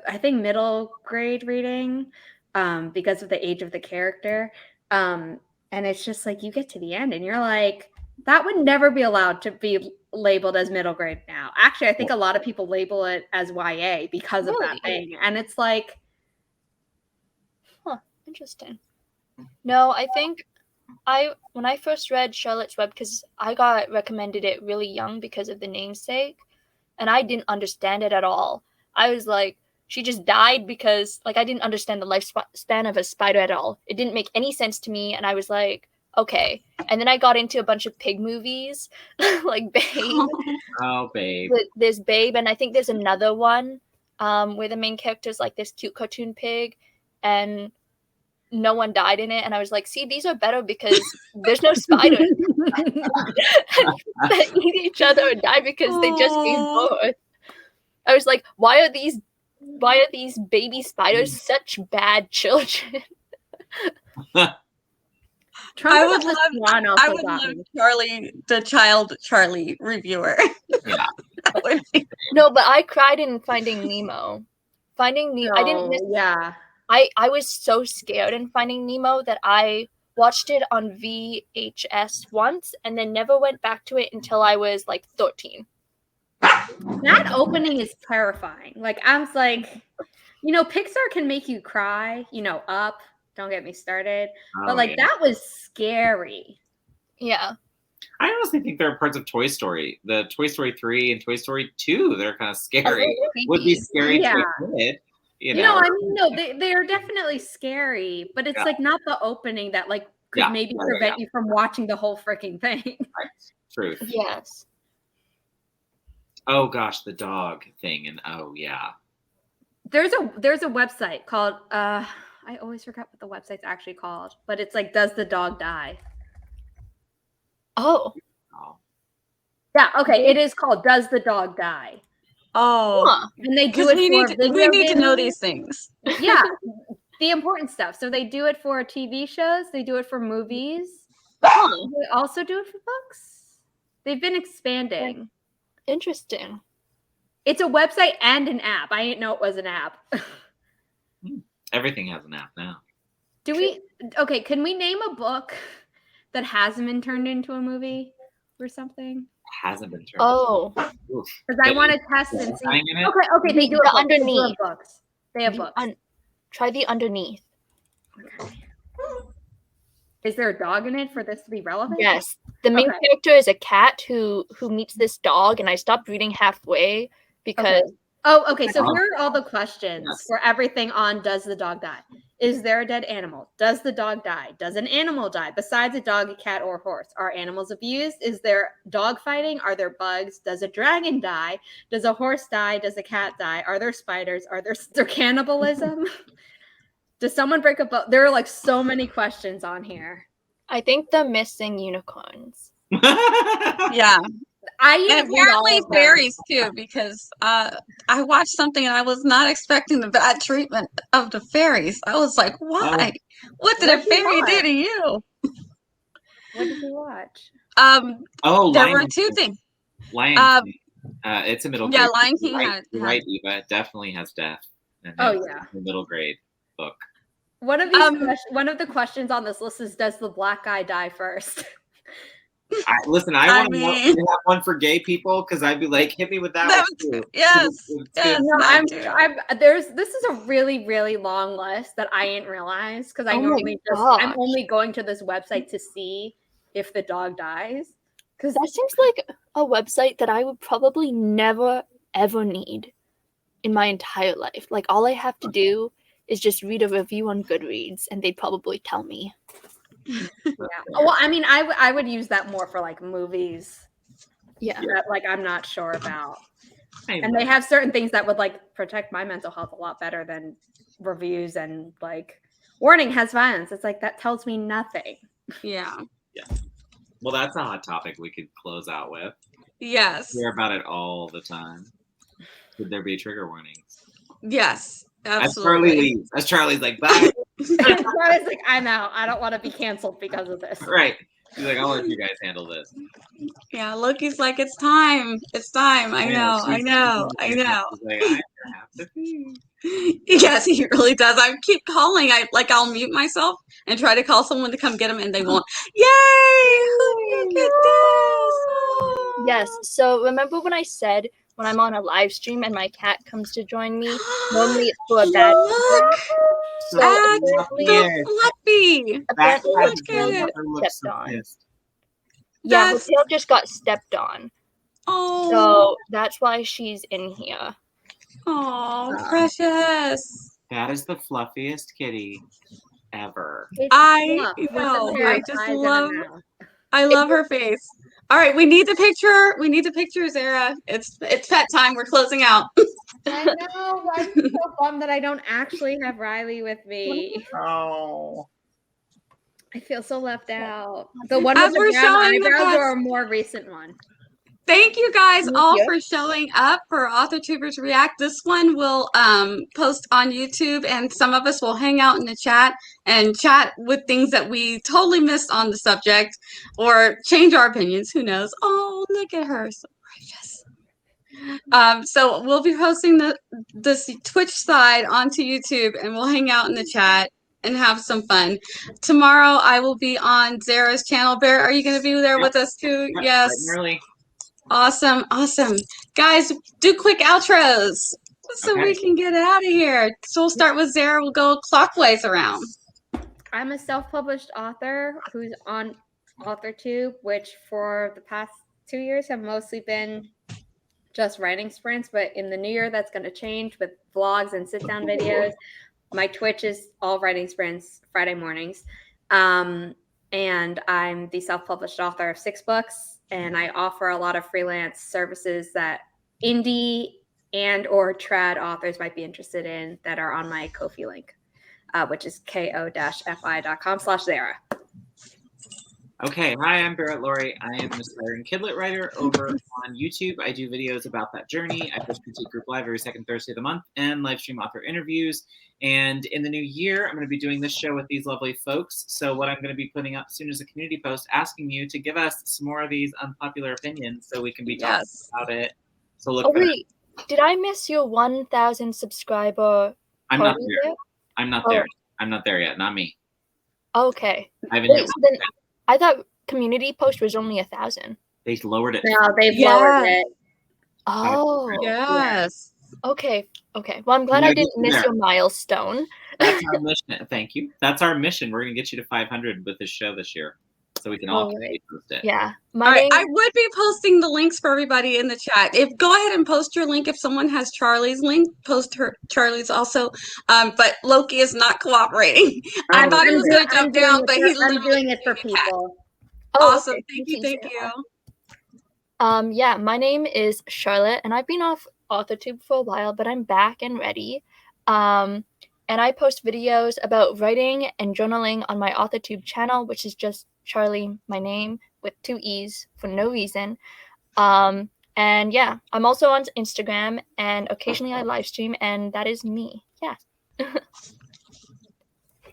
I think, middle grade reading because of the age of the character. And it's just like you get to the end and you're like, that would never be allowed to be labeled as middle grade now. Actually, I think a lot of people label it as YA because of that thing. And it's like, interesting. No, I think when I first read Charlotte's Web, because I got recommended it really young because of the namesake, and I didn't understand it at all. I was like, she just died because, like, I didn't understand the lifespan of a spider at all. It didn't make any sense to me, and I was like, okay. And then I got into a bunch of pig movies, like Babe. Oh, Babe. There's Babe, and I think there's another one where the main character is like this cute cartoon pig, and no one died in it. And I was like, see, these are better because there's no spiders that eat each other and die because they just gave birth. I was like, why are these baby spiders such bad children? I would love Charlie, the child Charlie reviewer. Yeah. No, but I cried in Finding Nemo. Finding Nemo, I didn't miss. Yeah. I was so scared in Finding Nemo that I watched it on VHS once and then never went back to it until I was like 13. That opening is terrifying. Like, I was like, you know, Pixar can make you cry, you know, Up, don't get me started. But like, that was scary. Yeah. I honestly think there are parts of Toy Story, the Toy Story 3 and Toy Story 2, that are kind of scary. Would be scary to a kid. You know, I mean, no, they are definitely scary, but it's like not the opening that like could maybe prevent you from watching the whole freaking thing. Right. Truth. Yes. Oh gosh, the dog thing, and oh yeah. There's a website called I always forget what the website's actually called, but it's like, Does the Dog Die? Oh. Yeah, okay, it is called Does the Dog Die? Oh, and they do it we need to know these things. Yeah, the important stuff. So they do it for TV shows. They do it for movies. They also do it for books. They've been expanding. Interesting. It's a website and an app. I didn't know it was an app. Everything has an app now. Okay, can we name a book that hasn't been turned into a movie or something? Hasn't been turned. Oh, because I want to test and see. Okay, they do it underneath. Books. They have books. Try the underneath. Okay. Is there a dog in it for this to be relevant? Yes. The main character is a cat who meets this dog, and I stopped reading halfway because. Okay. So here are all the questions for everything on Does the Dog Die? Is there a dead animal? Does the dog die? Does an animal die besides a dog, a cat, or a horse? Are animals abused? Is there dog fighting? Are there bugs? Does a dragon die? Does a horse die? Does a cat die? Are there spiders? Is there cannibalism? Does someone break a boat? There are like so many questions on here. I think the missing unicorns. Yeah. And apparently fairies too, because I watched something and I was not expecting the bad treatment of the fairies. I was like, why? What did a fairy do to you? What did you watch? There were two things. Lion King. It's a middle grade. Yeah, Lion King You're right, Eva. It definitely has death. And Oh it's yeah, a middle grade book. One of these one of the questions on this list is, does the black guy die first? I want to have one for gay people, because I'd be like, hit me with that one too. Yes. Yes. No, this is a really, really long list that I didn't realize, because I'm only going to this website to see if the dog dies. Because that seems like a website that I would probably never ever need in my entire life. Like, all I have to do is just read a review on Goodreads, and they'd probably tell me. Yeah. Well, I mean, I would use that more for like movies. Yeah. That, like, I'm not sure about. And they have certain things that would like protect my mental health a lot better than reviews and like warning has violence. It's like, that tells me nothing. Yeah. Yeah. Well, that's a hot topic we could close out with. Yes. Hear about it all the time. Would there be trigger warnings? Yes. Absolutely. As Charlie's like, bye. Charlie's like, I'm out. I don't want to be canceled because of this. Right. He's like, I'll let you guys handle this. Yeah, Loki's like, it's time. It's time. I know. He's like, I have to pee. Yes, he really does. I keep calling. I'll mute myself and try to call someone to come get him, and they won't. Yay! Look at this. Oh. Yes. So remember when I said when I'm on a live stream and my cat comes to join me, normally it's for a bad reason. So fluffy. Apparently stepped on. Yeah, her tail just got stepped on. Oh. So that's why she's in here. Oh, precious. That is the fluffiest kitty ever. I know. I love her face. All right, we need the picture. We need the picture, Zara. It's pet time. We're closing out. I know. I'm so bummed that I don't actually have Riley with me. Oh. I feel so left out. The one with the brown eyebrows or a more recent one? Thank you guys all for showing up for Authortubers React. This one will post on YouTube, and some of us will hang out in the chat and chat with things that we totally missed on the subject or change our opinions. Who knows? Oh, look at her. So precious. So we'll be posting this Twitch side onto YouTube, and we'll hang out in the chat and have some fun. Tomorrow I will be on Zara's channel. Barrett, are you going to be there with us too? Yep, yes. Right early. Awesome. Guys, do quick outros so we can get out of here. So we'll start with Zara. We'll go clockwise around. I'm a self-published author who's on Authortube, which for the past 2 years have mostly been just writing sprints, but in the new year that's going to change with vlogs and sit-down videos. My Twitch is all writing sprints Friday mornings. And I'm the self-published author of 6 books. And I offer a lot of freelance services that indie and or trad authors might be interested in that are on my Ko-fi link, which is ko-fi.com/Zara. Okay, hi, I'm Barrett Laurie. I am an aspiring kidlit writer over on YouTube. I do videos about that journey. I post Critique Group Live every second Thursday of the month and live stream author interviews. And in the new year, I'm going to be doing this show with these lovely folks. So what I'm going to be putting up soon is a community post asking you to give us some more of these unpopular opinions so we can be talking about it. So look. Oh, wait, did I miss your 1,000 subscriber? I'm not there. I'm not there. I'm not there yet. Not me. Okay. I thought community post was only 1,000. They lowered it. No, they've lowered it. Oh, yes. Okay. Well, I'm glad I didn't miss your milestone. That's our mission. Thank you. That's our mission. We're going to get you to 500 with this show this year. so we can Oh, all right. post it. Yeah. All My right, name. I would be posting the links for everybody in the chat. If go ahead and post your link. If someone has Charlie's link, post her Charlie's also. But Loki is not cooperating. I thought he was going to jump down, but he I'm literally doing it for made a cat. people. Oh, Awesome. okay. Thank you. Thank you. Yeah, my name is Charlotte, and I've been off Authortube for a while, but I'm back and ready. And I post videos about writing and journaling on my Authortube channel, which is just Charlie, my name, with 2 E's for no reason. And yeah, I'm also on Instagram, and occasionally I live stream, and that is me. Yeah.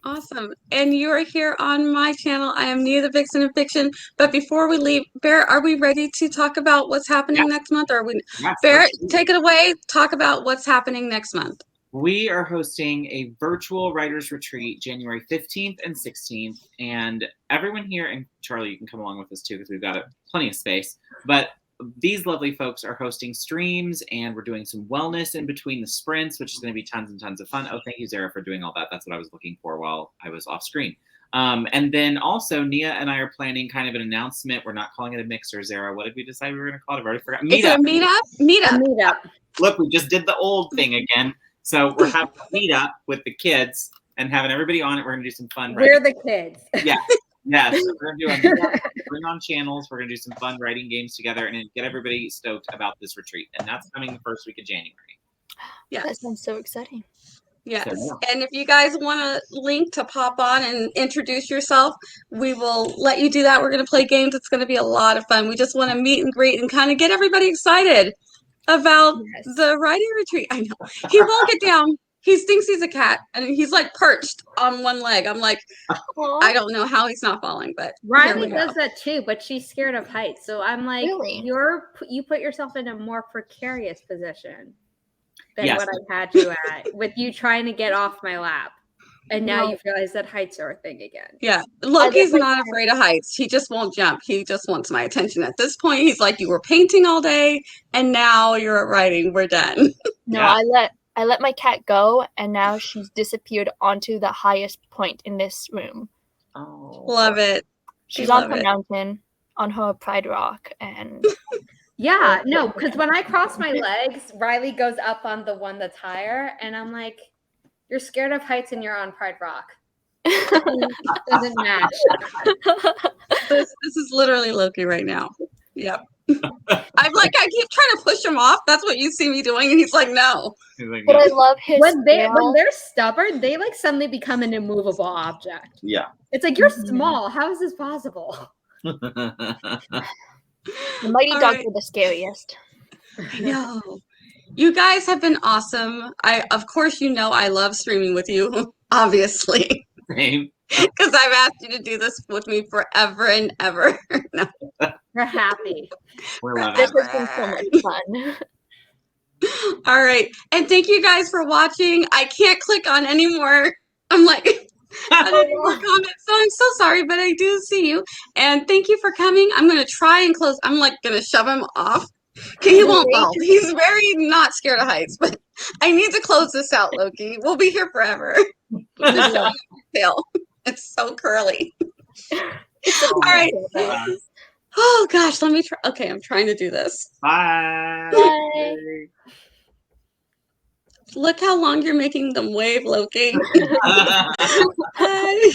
Awesome. And you're here on my channel. I am Nia the Vixen of Fiction. But before we leave, Barrett, are we ready to talk about what's happening next month? Or are we? Yes, Barrett, absolutely. take it away. Talk about what's happening next month. We are hosting a virtual writers retreat January 15th and 16th. And everyone here, and Charlie, you can come along with us too, because we've got plenty of space. But these lovely folks are hosting streams, and we're doing some wellness in between the sprints, which is going to be tons and tons of fun. Oh, thank you, Zara, for doing all that. That's what I was looking for while I was off screen. And then also, Nia and I are planning kind of an announcement. We're not calling it a mixer, Zara. What did we decide we were going to call it? I've already forgotten. Is it a meetup? Meetup. Look, we just did the old thing again. So we're having a meetup with the kids and having everybody on it. We're going to do some fun We're writing. the kids. Yeah. Yes, we're going to do a meetup, bring on channels. We're going to do some fun writing games together and get everybody stoked about this retreat. And that's coming the first week of January. Yes. That sounds so exciting. Yes. So, yeah. And if you guys want a link to pop on and introduce yourself, we will let you do that. We're going to play games. It's going to be a lot of fun. We just want to meet and greet and kind of get everybody excited about the writing retreat. I know. He won't get down. He thinks he's a cat, and he's like perched on one leg. I'm like, I don't know how he's not falling, but Riley does that too, but she's scared of heights. So I'm like, Really? you put yourself in a more precarious position than Yes. what I had you at, with you trying to get off my lap. And now No. you realize that heights are a thing again. Yeah, Loki's not afraid of heights. He just won't jump. He just wants my attention. At this point, he's like, you were painting all day, and now you're writing. We're done. No, Yeah. I let my cat go, and now she's disappeared onto the highest point in this room. Oh. Love it. She's I on love her it. mountain, on her pride rock, and Yeah, no, because when I cross my legs, Riley goes up on the one that's higher, and I'm like, you're scared of heights and you're on Pride Rock. Doesn't match. This is literally Loki right now. Yep. I keep trying to push him off. That's what you see me doing, and he's like, no. He's like, but no. I love his When scale. they're stubborn, they like suddenly become an immovable object. Yeah. It's like, you're Mhm. small. How is this possible? The mighty All dogs right. are the scariest. No. You guys have been awesome. Of course, I love streaming with you, obviously, Same. because I've asked you to do this with me forever and ever. No. We're happy. We're loving This it. has been so much fun. All right. And thank you guys for watching. I can't click on any more. I'm like, any more comments. So I'm so sorry, but I do see you. And thank you for coming. I'm going to try and close. I'm like going to shove him off. Okay, he won't fall. He's very not scared of heights, but I need to close this out, Loki. We'll be here forever. Tail. It's so curly. All right. Oh gosh, let me try. Okay, I'm trying to do this. Bye. Bye. Look how long you're making them wave, Loki. Bye.